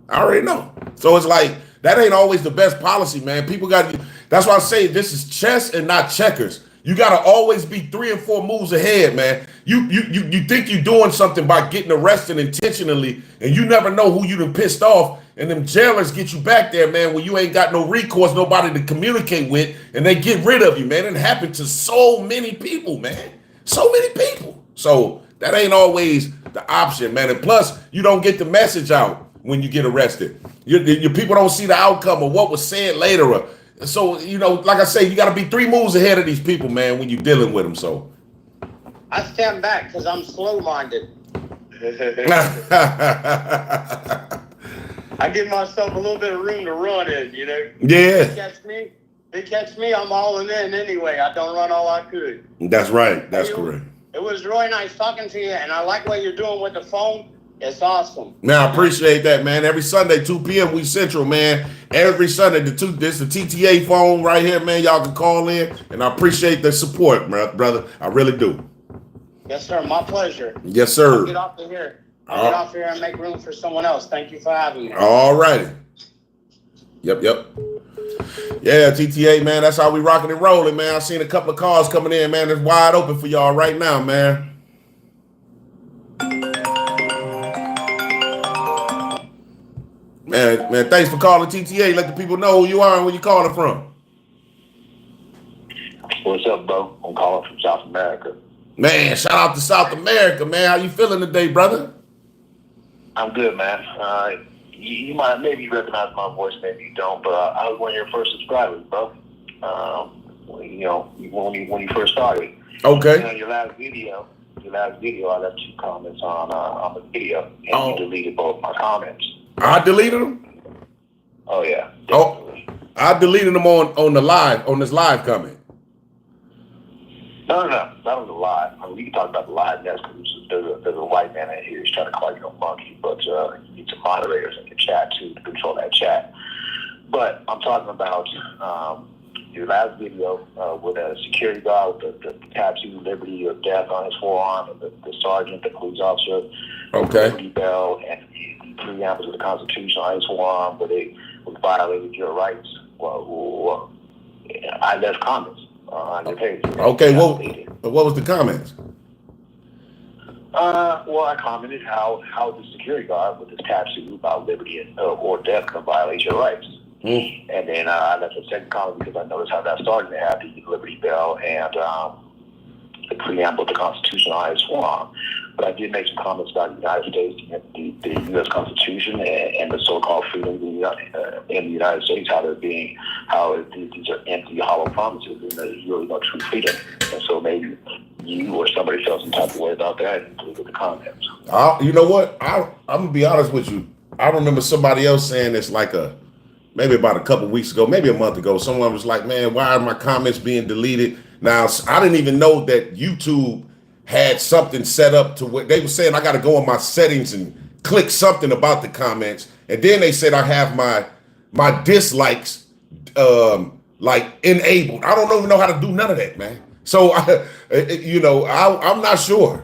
I already know. So it's like that ain't always the best policy, man. People got. That's why I say this is chess and not checkers. You got to always be 3 and 4 moves ahead, man. You think you're doing something by getting arrested intentionally, and you never know who you done pissed off. and them jailers get you back there, man, when you ain't got no recourse, nobody to communicate with, and they get rid of you, man. It happened to so many people, man. So many people. So that ain't always the option, man. And plus, you don't get the message out when you get arrested. Your people don't see the outcome of what was said later. So, you know, like I say, you got to be 3 moves ahead of these people, man, when you're dealing with them. So I stand back because I'm slow-minded. I give myself a little bit of room to run in, you know. Yeah. They catch me, I'm all in anyway. I don't run all I could. That's right. That's correct. It was really nice talking to you, and I like what you're doing with the phone. It's awesome. Man, I appreciate that, man. Every Sunday, 2 p.m. we Central, man. Every Sunday, this the TTA phone right here, man. Y'all can call in, and I appreciate the support, brother. I really do. Yes, sir. My pleasure. Yes, sir. I'll get off of here. I'll get off here and make room for someone else. Thank you for having me. All righty. Yep. Yeah, TTA, man. That's how we rocking and rolling, man. I seen a couple of calls coming in, man. It's wide open for y'all right now, man. Man, thanks for calling TTA. Let the people know who you are and where you calling from. What's up, bro? I'm calling from South America. Man, shout out to South America, man. How you feeling today, brother? I'm good, man. You might maybe recognize my voice, maybe you don't, but I was one of your first subscribers, bro. You know, when you first started. Okay. You know, your last video, I left 2 comments on the video, and you deleted both my comments. I deleted them? Oh yeah. Definitely. Oh, I deleted them on this live comment. No, that was a lie. I mean, we can talk about the lie next because there's a white man in here who's trying to call you a monkey, but you need some moderators in the chat too to control that chat. But I'm talking about your last video with a security guard with the tattoo Liberty or Death on his forearm, and the sergeant, the police officer, okay, Liberty Bell, and the preambles of the Constitution on his forearm, where they violated your rights. Well, I left comments on your page. Okay, what was the comments? Well, I commented how the security guard with his tattoo about liberty or death can violate your rights. And then I left a second comment because I noticed how that started to have the Liberty Bell and the preamble of the Constitution on his forearm. But I did make some comments about the United States, the U.S. Constitution, and the so-called freedom in the United States, how these are empty, hollow promises, and there's really no true freedom. And so maybe you or somebody felt some type of way about that and deleted the comments. You know what? I'm going to be honest with you. I remember somebody else saying this maybe about a couple weeks ago, maybe a month ago. Someone was like, man, why are my comments being deleted? Now, I didn't even know that YouTube had something set up to what they were saying. I got to go in my settings and click something about the comments. And then they said I have my dislikes like enabled. I don't even know how to do none of that, man. So, I'm not sure.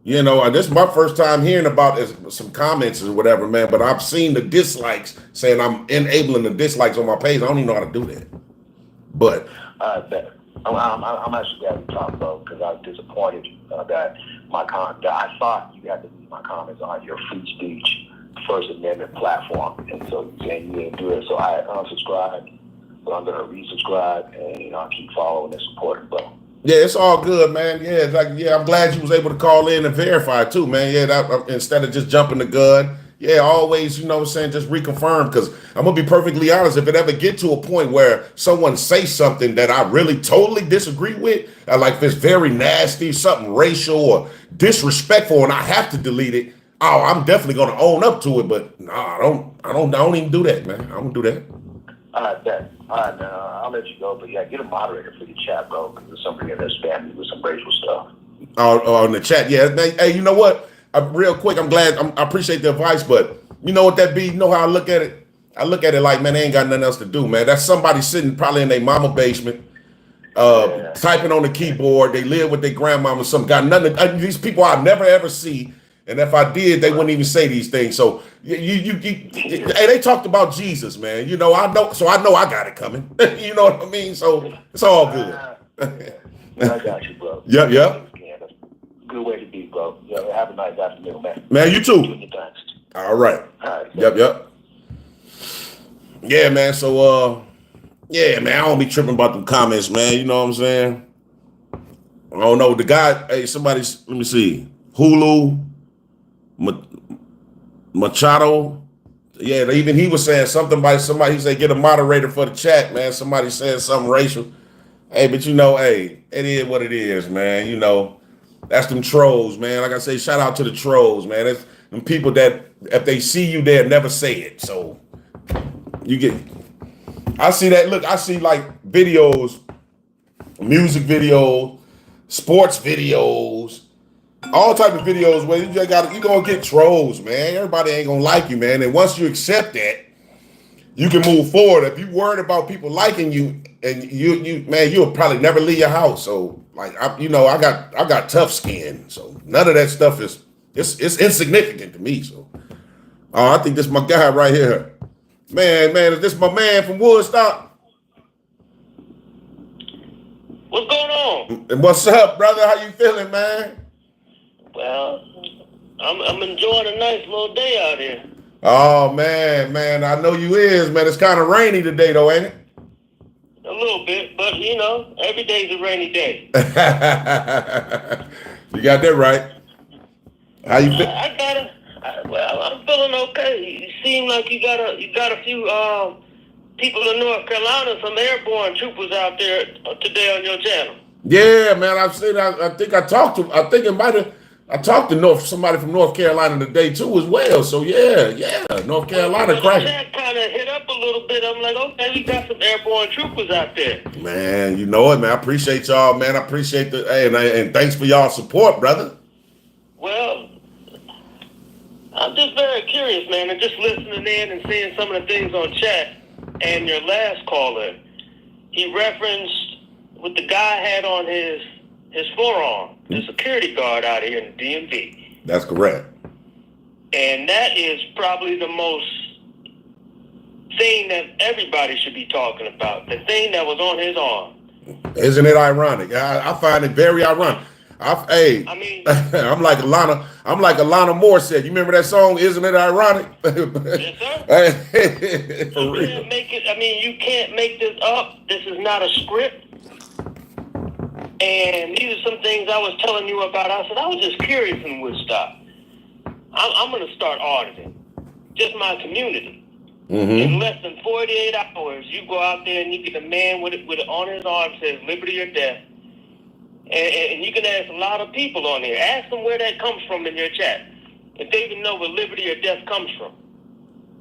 You know, this is my first time hearing about some comments or whatever, man. But I've seen the dislikes saying I'm enabling the dislikes on my page. I don't even know how to do that. But I'm actually glad we talked about because I was disappointed that I thought you had to leave my comments on your free speech First Amendment platform, and so you're saying you didn't do it. So I unsubscribed, but I'm gonna resubscribe and I'll keep following and supporting, bro. Yeah, it's all good, man. Yeah, I'm glad you was able to call in and verify too, man. Yeah, instead of just jumping the gun. Yeah, always, you know what I'm saying, just reconfirm, because I'm going to be perfectly honest, if it ever get to a point where someone say something that I really totally disagree with, like if it's very nasty, something racial or disrespectful, and I have to delete it, I'm definitely going to own up to it, but no, I don't even do that, man. I don't do that. All right, man, I'll let you go, but yeah, get a moderator for your chat, bro, because there's somebody in there spamming with some racial stuff. Oh, in the chat, yeah. Hey, you know what? Real quick, I'm glad. I appreciate the advice, but you know what that be? You know how I look at it? I look at it like, man, they ain't got nothing else to do, man. That's somebody sitting probably in their mama basement, typing on the keyboard. They live with their grandmama. Got nothing. These people I never ever see, and if I did, they wouldn't even say these things. So hey, they talked about Jesus, man. You know, I know I got it coming. You know what I mean? So it's all good. I got you, bro. Yep. Good way to be, bro. Yeah, have a nice afternoon, man. Man, you too. All right. All right. Yep. Yeah, man. So, yeah, man, I don't be tripping about them comments, man. You know what I'm saying? I don't know. The guy, hey, somebody's, let me see. Hulu, Machado. Yeah, even he was saying something by somebody. He said, get a moderator for the chat, man. Somebody said something racial. Hey, but you know, hey, it is what it is, man. You know, that's them trolls, man. Like I say, shout out to the trolls, man. That's them people that if they see you, they'll never say it. So you get, I see that. Look, I see like videos, music videos, sports videos, all type of videos where you just got, you gonna get trolls, man. Everybody ain't gonna like you, man. And once you accept that, you can move forward. If you worried about people liking you, and you man, you'll probably never leave your house. So like, I got tough skin. So none of that stuff is it's insignificant to me. So I think this is my guy right here. Man, is this my man from Woodstock? What's going on? And what's up, brother? How you feeling, man? Well, I'm enjoying a nice little day out here. Oh man, I know you is, man. It's kind of rainy today, though, ain't it? A little bit, but you know, every day's a rainy day. You got that right. How you feel? I got it. Well, I'm feeling okay. You seem like you got a few people in North Carolina, some airborne troopers out there today on your channel. Yeah, man. I've seen. I think I talked to. I think it might have. I talked to somebody from North Carolina today too as well. So yeah, North Carolina cracking. That kind of hit up a little bit. I'm like, okay, we got some airborne troopers out there. Man, you know it, man. I appreciate y'all, man. I appreciate and thanks for y'all support, brother. Well, I'm just very curious, man, and just listening in and seeing some of the things on chat. And your last caller, he referenced what the guy had on his forearm, the security guard out here in the DMV. That's correct. And that is probably the most thing that everybody should be talking about. The thing that was on his arm. Isn't it ironic? I find it very ironic. I mean, I'm like Alana Moore said. You remember that song? Isn't it ironic? Yes, sir. For real. Can't make it. I mean, you can't make this up. This is not a script. And these are some things I was telling you about. I said I was just curious in Woodstock. I'm going to start auditing just my community. Mm-hmm. In less than 48 hours, you go out there and you get a man with it on his arm says liberty or death. And you can ask a lot of people on here. Ask them where that comes from in your chat. If they even know where liberty or death comes from.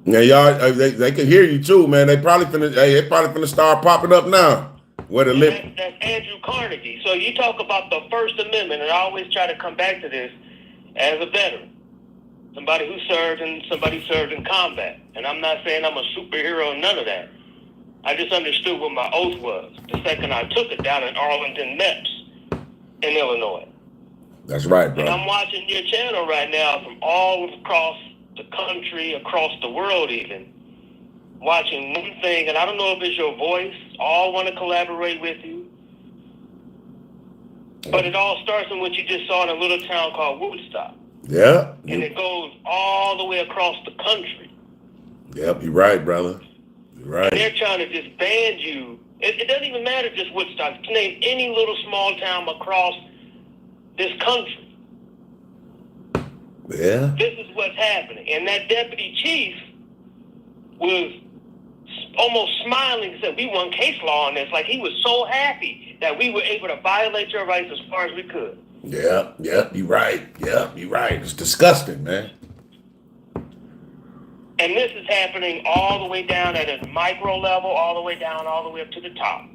Yeah, y'all, they can hear you too, man. They probably finna start popping up now. Where the that's Andrew Carnegie. So you talk about the First Amendment, and I always try to come back to this as a veteran. Somebody who served in combat. And I'm not saying I'm a superhero, none of that. I just understood what my oath was the second I took it down in Arlington, Meps. In Illinois. That's right, bro. And I'm watching your channel right now from all across the country, across the world even, watching one thing, and I don't know if it's your voice, all want to collaborate with you, but it all starts in what you just saw in a little town called Woodstock. Yeah. And it goes all the way across the country. Yep, you're right, brother. You're right. And they're trying to just ban you. It doesn't even matter just Woodstock. You can name any little small town across this country. Yeah. This is what's happening. And that deputy chief was almost smiling and said, we won case law on this. Like he was so happy that we were able to violate your rights as far as we could. Yeah, you're right. Yeah, you're right. It's disgusting, man. And this is happening all the way down at a micro level, all the way down, all the way up to the top.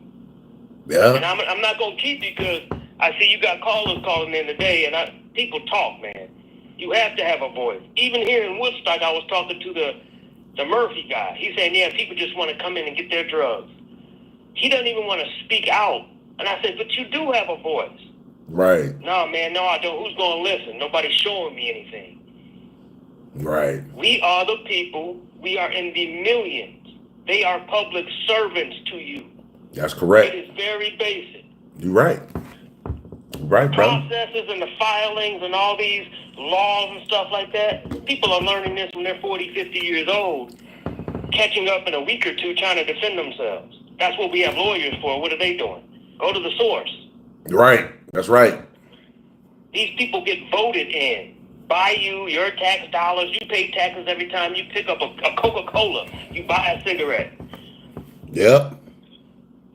Yeah. And I'm not going to keep you because I see you got callers calling in today, and people talk, man. You have to have a voice. Even here in Woodstock, I was talking to the Murphy guy. He's saying, yeah, people just want to come in and get their drugs. He doesn't even want to speak out. And I said, but you do have a voice. Right. No, man, no, I don't. Who's going to listen? Nobody's showing me anything. Right. We are the people. We are in the millions. They are public servants to you. That's correct. It is very basic. You're right. You're right, brother. Processes and the filings and all these laws and stuff like that. People are learning this when they're 40, 50 years old. catching up in a week or two trying to defend themselves. That's what we have lawyers for. What are they doing? Go to the source. Right. That's right. These people get voted in by you, your tax dollars. You pay taxes every time you pick up a Coca-Cola. You buy a cigarette. Yep.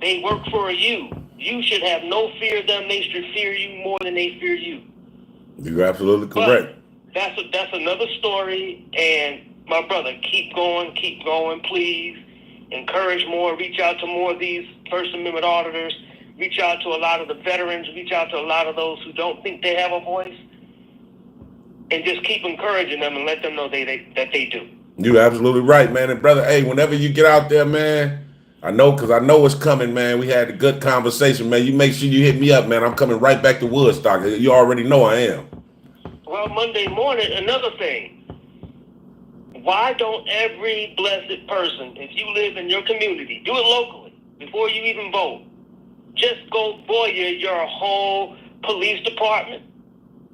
They work for you. You should have no fear of them. They should fear you more than they fear you. You're absolutely correct. But that's another story. And my brother, keep going, please. Encourage more. Reach out to more of these First Amendment auditors. Reach out to a lot of the veterans. Reach out to a lot of those who don't think they have a voice. And just keep encouraging them and let them know that they do. You're absolutely right, man. And brother, hey, whenever you get out there, man, I know it's coming, man. We had a good conversation, man. You make sure you hit me up, man. I'm coming right back to Woodstock. You already know I am. Well, Monday morning, another thing. Why don't every blessed person, if you live in your community, do it locally before you even vote? Just go voyeur your whole police department.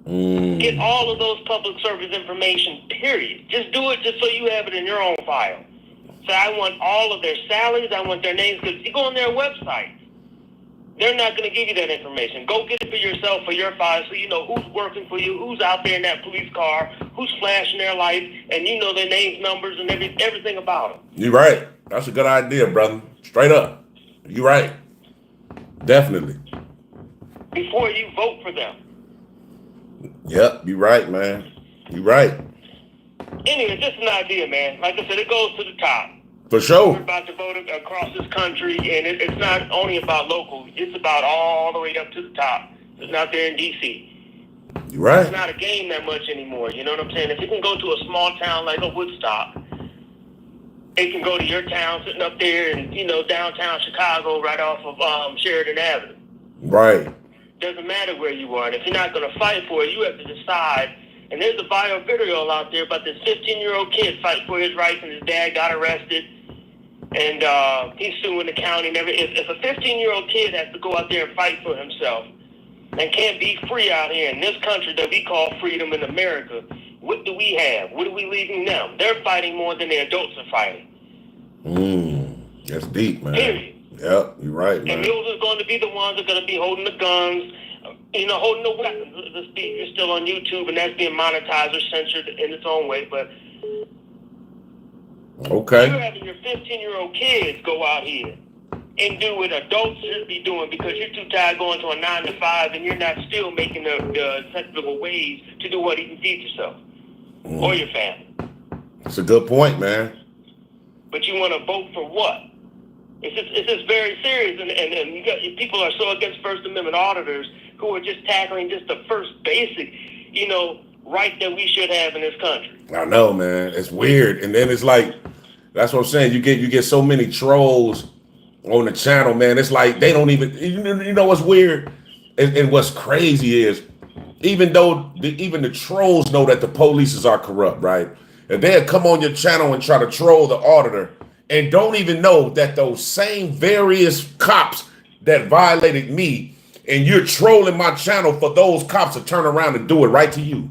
Get all of those public service information, period. Just do it just so you have it in your own file. So I want all of their salaries, I want their names, because you go on their website, they're not going to give you that information. Go get it for yourself, for your file, so you know who's working for you, who's out there in that police car, who's flashing their lights, and you know their names, numbers, and everything about them. You're right. That's a good idea, brother. Straight up. You're right. Definitely. Before you vote for them. Yep, you're right, man. You're right. Anyway, just an idea, man. Like I said, it goes to the top. For sure. We're about to vote across this country, and it's not only about local. It's about all the way up to the top. It's not there in D.C. You're right. It's not a game that much anymore. You know what I'm saying? If you can go to a small town like a Woodstock, it can go to your town sitting up there in, downtown Chicago right off of Sheridan Avenue. Right. Doesn't matter where you are. And if you're not going to fight for it, you have to decide. And there's a bio video out there about this 15-year-old kid fighting for his rights, and his dad got arrested. And he's suing the county and everything. If a 15-year-old kid has to go out there and fight for himself and can't be free out here in this country that we call freedom in America, what do we have? What are we leaving them? They're fighting more than the adults are fighting. That's deep, man. Period. Yep, you're right, man. And those are going to be the ones that are going to be holding the guns, holding the weapons. You're still on YouTube, and that's being monetized or censored in its own way. But okay, you're having your 15-year-old kids go out here and do what adults should be doing because you're too tired going to a 9-to-5 and you're not still making the acceptable wage to do what you can feed yourself or your family. That's a good point, man. But you want to vote for what? It's just very serious, and you got, people are so against First Amendment auditors who are just tackling just the first basic, right that we should have in this country. I know, man. It's weird, and then it's like, that's what I'm saying. You get so many trolls on the channel, man. It's like they don't even. You know what's weird, and what's crazy is, even though even the trolls know that the police are corrupt, right? And they'll come on your channel and try to troll the auditor, and don't even know that those same various cops that violated me, and you're trolling my channel for those cops to turn around and do it right to you.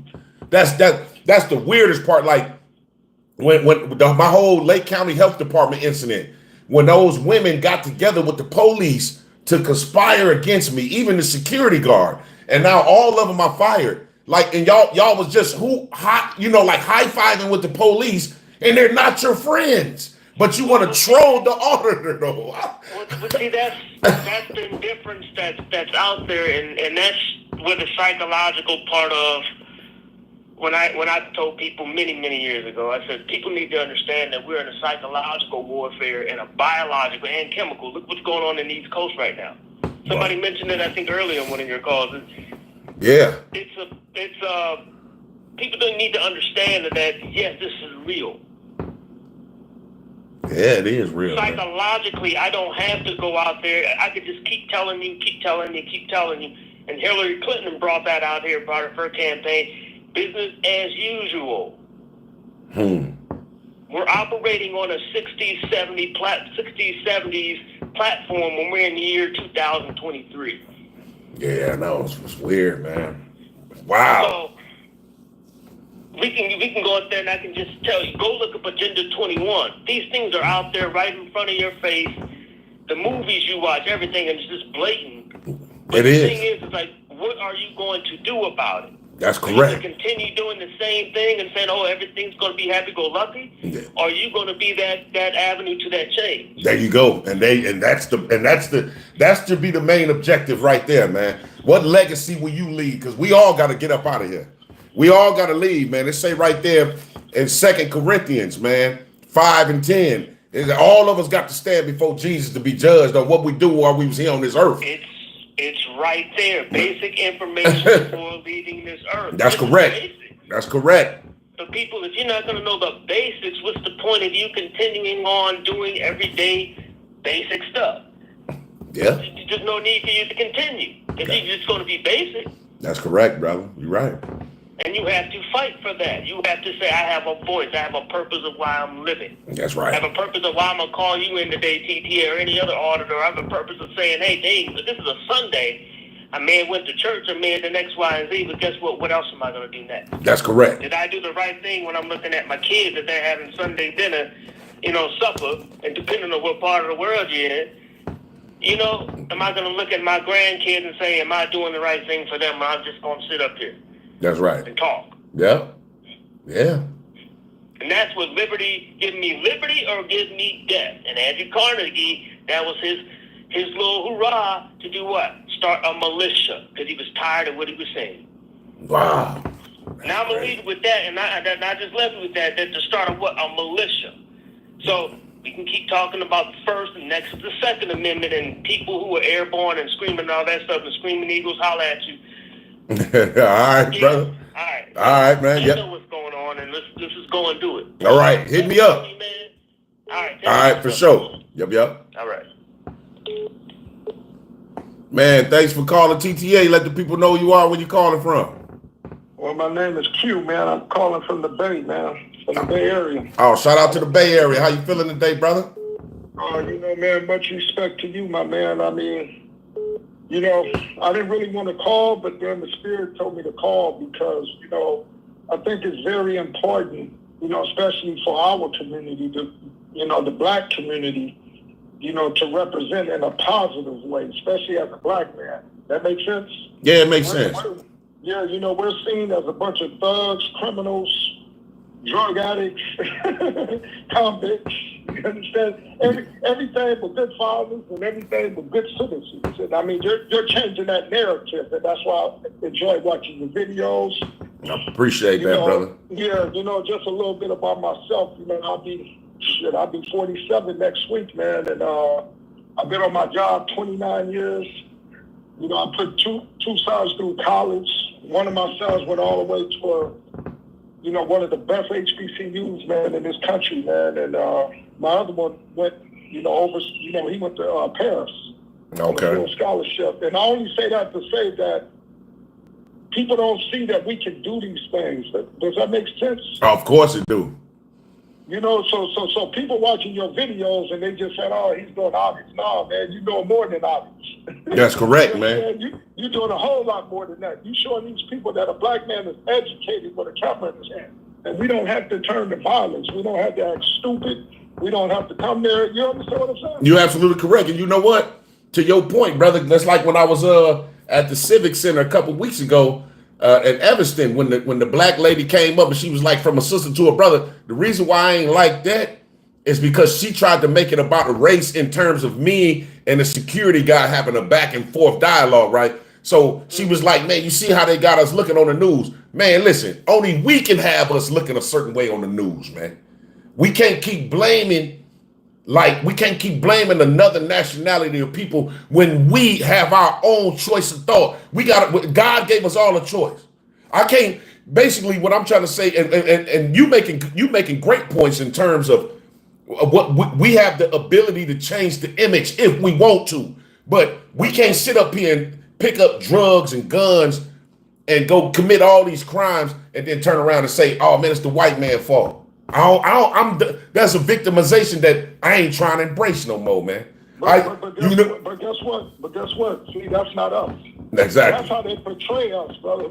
That's the weirdest part. Like when my whole Lake County Health Department incident, when those women got together with the police to conspire against me, even the security guard, and now all of them are fired. Like, and y'all was just like high-fiving with the police, and they're not your friends. But you want to troll the auditor, though. Well, see, that's the difference that's out there, and that's where the psychological part of when I told people many years ago, I said people need to understand that we're in a psychological warfare and a biological and chemical. Look what's going on in the East Coast right now. Somebody mentioned it, I think, earlier in one of your calls. Yeah. It's people don't need to understand that yes, this is real. Yeah, it is real. Psychologically, man. I don't have to go out there. I could just keep telling you. And Hillary Clinton brought that out here, part of her campaign. Business as usual. We're operating on a 60s, 70s platform when we're in the year 2023. Yeah, I know. It's weird, man. Wow. So, we can go out there and I can just tell you, go look up Agenda 21. These things are out there right in front of your face. The movies you watch, everything, and it's just blatant. But the thing is, it's like, what are you going to do about it? That's correct. Are you going to continue doing the same thing and saying, "Oh, everything's going to be happy-go-lucky"? Yeah. Or are you going to be that avenue to that change? There you go, and that's to be the main objective right there, man. What legacy will you leave? Because we all got to get up out of here. We all got to leave, man. It say right there in 2 Corinthians, man, 5 and 10. All of us got to stand before Jesus to be judged on what we do while we was here on this earth. It's right there. Basic information for leading this earth. That's correct. That's correct. So people, if you're not going to know the basics, what's the point of you continuing on doing everyday basic stuff? Yeah. There's just no need for you to continue. If you're just going to be basic. That's correct, brother. You're right. And you have to fight for that. You have to say, I have a voice. I have a purpose of why I'm living. That's right. I have a purpose of why I'm going to call you in today, TT, or any other auditor. I have a purpose of saying, hey, Dave, this is a Sunday. I may have went to church, I may have done X, Y, and Z, but guess what? What else am I going to do next? That's correct. Did I do the right thing when I'm looking at my kids that they're having Sunday dinner, supper, and depending on what part of the world you're in, am I going to look at my grandkids and say, am I doing the right thing for them, or I'm just going to sit up here? That's right. And talk. Yeah. Yeah. And that's what liberty, give me liberty or give me death. And Andrew Carnegie, that was his little hurrah to do what? Start a militia, because he was tired of what he was saying. Wow. And I'm going to lead with that, and I just left with that to start a what? A militia. So we can keep talking about the First and next is the Second Amendment and people who are airborne and screaming and all that stuff and screaming eagles holler at you. All right, brother. All right, man. You know what's going on, and let's just go and do it. All right, hit me up. All right, for sure. Yep. All right. Man, thanks for calling TTA. Let the people know who you are, where you calling from. Well, my name is Q, man. I'm calling from the Bay, man. From the Bay Area. Oh, shout out to the Bay Area. How you feeling today, brother? Oh, man, much respect to you, my man. I mean, I didn't really want to call, but then the Spirit told me to call because, I think it's very important, especially for our community, the Black community, to represent in a positive way, especially as a Black man. That makes sense? Yeah, it makes sense. We're seen as a bunch of thugs, criminals, drug addicts, convicts. You understand? Everything but good fathers and everything but good citizens. And I mean, you're changing that narrative, and that's why I enjoy watching your videos. I appreciate that, brother. Yeah, just a little bit about myself. I'll be 47 next week, man, and I've been on my job 29 years. I put two sons through college. One of my sons went all the way to one of the best HBCUs, man, in this country, man. And my other one went, he went to Paris. Okay. On a scholarship. And I only say that to say that people don't see that we can do these things. Does that make sense? Of course it do. So people watching your videos and they just said, oh, he's doing audits. No, man, you're doing more than audits. That's correct, man. You're doing a whole lot more than that. You're showing these people that a Black man is educated with a camera in his hand. And we don't have to turn to violence. We don't have to act stupid. We don't have to come there. You understand what I'm saying? You're absolutely correct. And you know what? To your point, brother, that's like when I was at the Civic Center a couple weeks ago, at Evanston, when the Black lady came up and she was like from a sister to a brother. The reason why I ain't like that is because she tried to make it about a race in terms of me and the security guy having a back and forth dialogue, right? So she was like, man, you see how they got us looking on the news? Man, listen, only we can have us looking a certain way on the news, man. We can't keep blaming another nationality of people when we have our own choice of thought. God gave us all a choice. I can't, basically what I'm trying to say, and you making great points in terms of what we have the ability to change the image if we want to, but we can't sit up here and pick up drugs and guns and go commit all these crimes and then turn around and say, oh man, it's the white man's fault. That's a victimization that I ain't trying to embrace no more, man. But guess what? See, that's not us. Exactly. That's how they portray us, brother.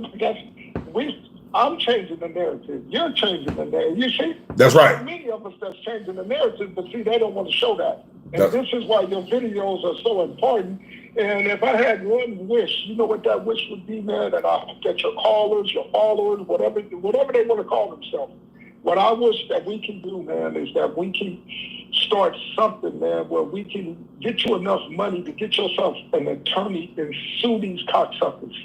I'm changing the narrative. You're changing the narrative. You see? That's right. Many of us that's changing the narrative, but see, they don't want to show that. And this is why your videos are so important. And if I had one wish, you know what that wish would be, man? That I hope that your callers, your followers, whatever they want to call themselves, what I wish that we can do, man, is that we can start something, man, where we can get you enough money to get yourself an attorney and sue these cocksuckers.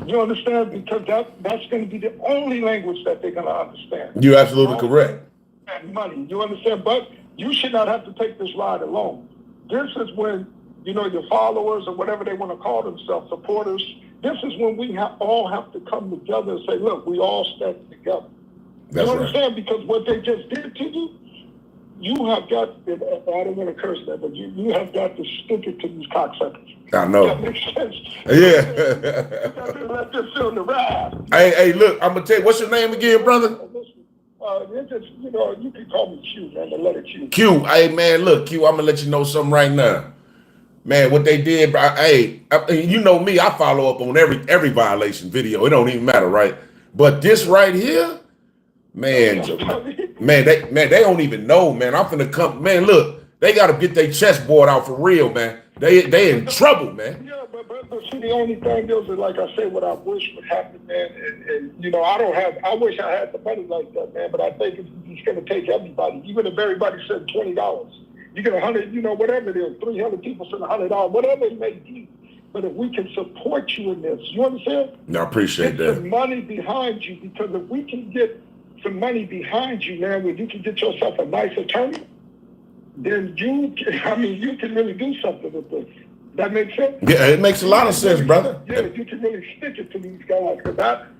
You understand? Because that's going to be the only language that they're going to understand. You're absolutely correct. And money, you understand? But you should not have to take this ride alone. This is when, you know, your followers or whatever they want to call themselves, supporters, this is when we all have to come together and say, look, we all stand together. That's you understand? right. Because what they just did to you, you have got, I don't want to curse that, but you have got to stick it to these cocksuckers. I know. That makes sense. Yeah. You got to let this feel the ride. Hey, look, I'm going to tell you, what's your name again, brother? It's just, you know, you can call me Q, man, the letter Q. Q, hey, man, look, Q, I'm going to let you know something right now. Man, what they did, you know me, I follow up on every violation video. It don't even matter, right? But this right here, man, they don't even know, man. I'm finna come, man, look, they got to get their chessboard out for real, man. They in trouble, man. Yeah, but see, the only thing is that, like I said, what I wish would happen, man, and you know, I wish I had the money like that, man, but I think it's going to take everybody, even if everybody said $20. You get 100, you know, whatever it is, 300 people send $100, whatever it may be. But if we can support you in this, you understand? No, I appreciate get that. some money behind you, because if we can get some money behind you, man, where you can get yourself a nice attorney, then you can really do something with this. That makes sense? Yeah, it makes a lot of sense, brother. Yeah, you can really stick it to these guys, because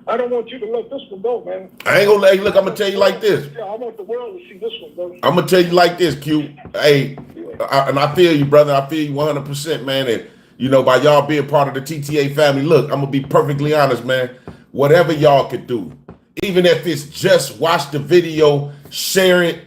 I don't want you to let this one go, man. I ain't gonna let you, look, I'm gonna tell you like this. Yeah, I want the world to see this one go. I'm gonna tell you like this, Q. Hey, and I feel you, brother. I feel you 100%, man. And you know, by y'all being part of the TTA family, look, I'm gonna be perfectly honest, man. Whatever y'all could do, even if it's just watch the video, share it,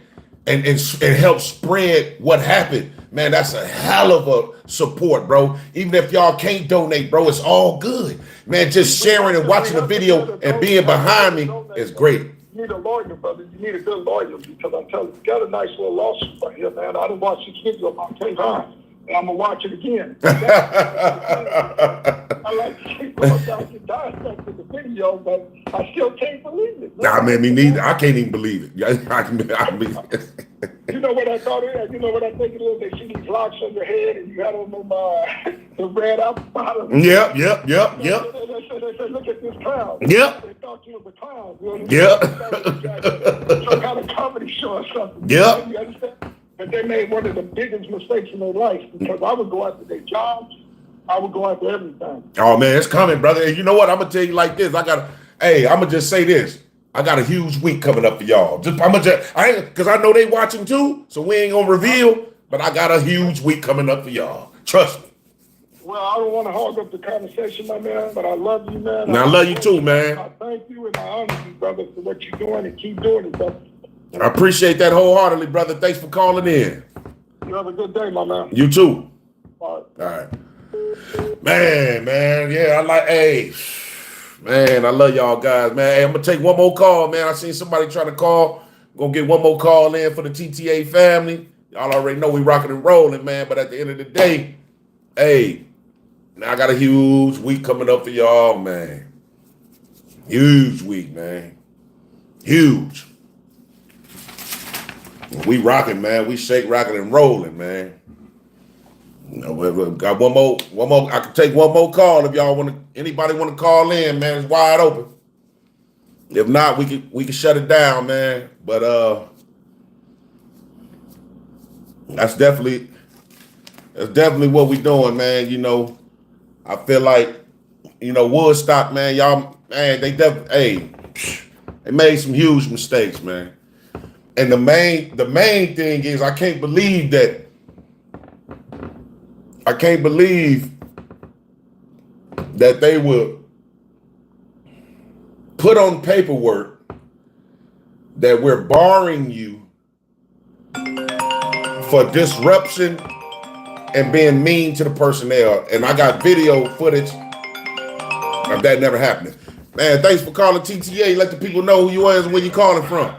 and help spread what happened, man, that's a hell of a support, bro. Even if y'all can't donate, bro, it's all good, man. Just sharing and watching the video and being behind me is great. You need a lawyer, brother. You need a good lawyer, because I'm telling you, you got a nice little lawsuit right here, man. I done watched this video about 10 times, and I'm gonna watch it again. I like to keep going back and dissecting the video, but I still can't believe it. Nah, man, me neither. I can't even believe it. You know what I thought it is? You know what I think it is? They see these locks on your head, and you had on them the red out bottom. Yep. They said, look at this clown. Yep. They thought you was a clown. You know? Yep. Some kind of comedy show or something. Yep. You understand? But they made one of the biggest mistakes in their life, because I would go after their jobs. I would go after everything. Oh, man, it's coming, brother. And you know what? I'm going to tell you like this. I'm going to just say this. I got a huge week coming up for y'all. Because I know they watching too, so we ain't going to reveal, but I got a huge week coming up for y'all. Trust me. Well, I don't want to hog up the conversation, my man, but I love you, man. And I love you too, man. I thank you and I honor you, brother, for what you're doing, and keep doing it, brother. I appreciate that wholeheartedly, brother. Thanks for calling in. You have a good day, my man. You too. All right. Man, yeah, man, I love y'all guys, man. Hey, I'm going to take one more call, man. I seen somebody trying to call. I'm going to get one more call in for the TTA family. Y'all already know we rocking and rolling, man. But at the end of the day, hey, now I got a huge week coming up for y'all, man. Huge week, man. Huge. We rocking, man. We shake, rocking, and rolling, man. You know, we've got one more. I can take one more call if y'all want to. Anybody want to call in, man? It's wide open. If not, we can shut it down, man. But that's definitely what we doing, man. You know, I feel like, you know, Woodstock, man. Y'all, man, they made some huge mistakes, man. And the main thing is, I can't believe that they would put on paperwork that we're barring you for disruption and being mean to the personnel. And I got video footage of that never happening. Man, thanks for calling TTA. Let the people know who you are and where you calling from.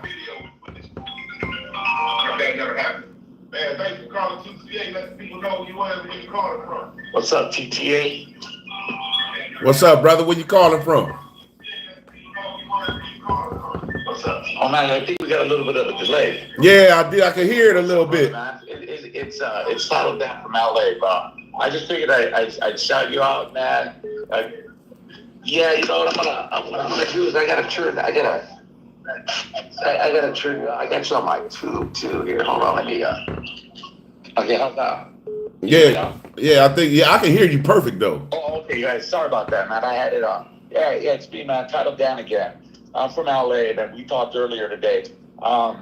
That never happened. Man, thanks for calling TTA. Let the people know who you are and where you calling from. What's up, TTA? What's up, brother? Where you calling from? What's up? Oh man, I think we got a little bit of a delay. Yeah, I did. I can hear it a little bit. Man, it's followed down from LA, bro. I just figured I'd shout you out, man. Yeah, you know what I'm gonna do is I got you on my tube too here. Hold on, let me okay, how's that? Yeah, I can hear you perfect though. Oh, okay, guys, sorry about that, man. I had it on. Yeah, it's me, man. Titled down again. I'm from LA, and we talked earlier today. I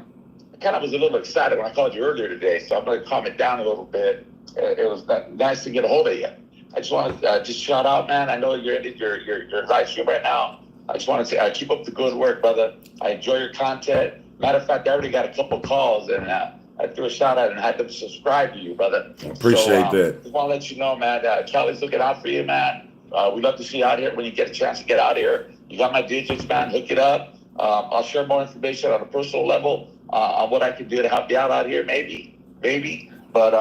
kind of was a little excited when I called you earlier today, so I'm going to calm it down a little bit. It was nice to get a hold of you. I just want to just shout out, man. I know you're in your live stream right now. I just want to say keep up the good work, brother. I enjoy your content. Matter of fact, I already got a couple calls, and I threw a shout out and had them subscribe to you, brother. Appreciate that. Just want to let you know, man, Kelly's looking out for you, man. We'd love to see you out here when you get a chance to get out here. You got my digits, man. Hook it up. I'll share more information on a personal level on what I can do to help you out here, maybe. But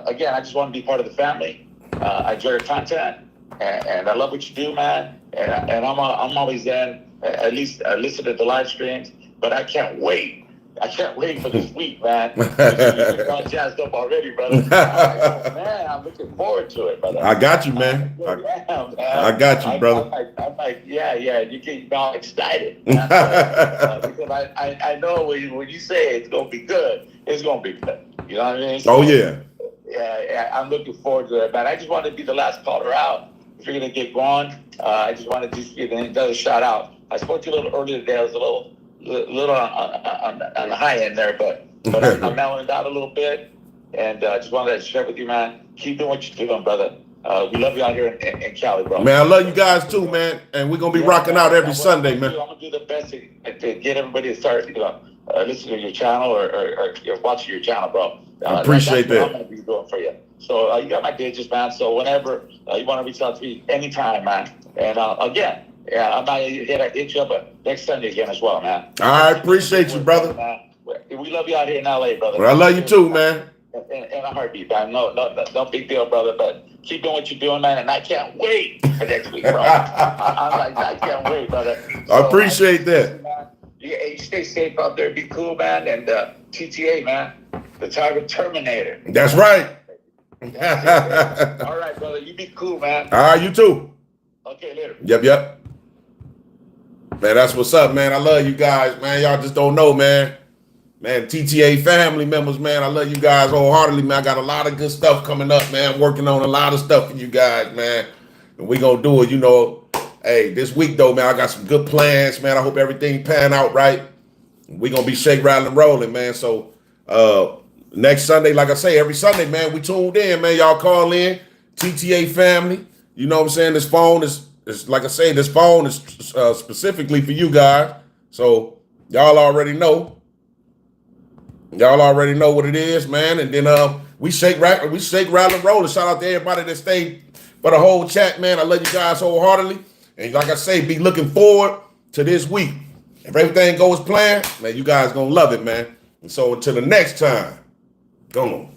again, I just want to be part of the family. I enjoy your content, and I love what you do, man. And I'm always in. At least I listen to the live streams, but I can't wait. I can't wait for this week, man. You're all jazzed up already, brother. Man, I'm looking forward to it, brother. I got you, man. I got you, brother. I'm like, yeah, you get all excited. Because I know when you say it's going to be good, it's going to be good. You know what I mean? Oh, yeah. Yeah, I'm looking forward to it, man. I just wanted to be the last caller out. If you're going to get going, I just wanted to just give another shout out. I spoke to you a little earlier today. I was a little on the high end there, but I'm mellowing out a little bit, and just wanted to share with you, man. Keep doing what you're doing, brother. We love you out here in Cali, bro. Man, I love you guys too, man, and we're gonna be rocking out every Sunday, man. I'm gonna do the best to get everybody to start, listening to your channel or watching your channel, bro. I appreciate that. What I'm gonna be doing for you. So you got my digits, man. So whenever you want to reach out to me, anytime, man. And again. Yeah, I might hit you up next Sunday again as well, man. I appreciate you, brother. We love you out here in LA, brother. Well, I love you too, man. In a heartbeat, man. No big deal, brother. But keep doing what you're doing, man. And I can't wait for next week, bro. I can't wait, brother. So, I appreciate that. You stay safe out there. Be cool, man. And TTA, man. The Tiger Terminator. That's right. All right, brother. You be cool, man. All right, you too. Okay, later. Yep. Man, that's what's up, man. I love you guys, man. Y'all just don't know, man. Man, TTA family members, man. I love you guys wholeheartedly, man. I got a lot of good stuff coming up, man. I'm working on a lot of stuff for you guys, man. And we gonna do it, Hey, this week, though, man, I got some good plans, man. I hope everything pan out right. We gonna be shake, rattling, rolling, man. So next Sunday, like I say, every Sunday, man, we tuned in, man. Y'all call in, TTA family. You know what I'm saying? This phone is like I say, this phone is specifically for you guys. So y'all already know. Y'all already know what it is, man. And then we shake, rattle, roll. Shout out to everybody that stayed for the whole chat, man. I love you guys wholeheartedly. And like I say, be looking forward to this week. If everything goes planned, man, you guys gonna love it, man. And so until the next time, go on.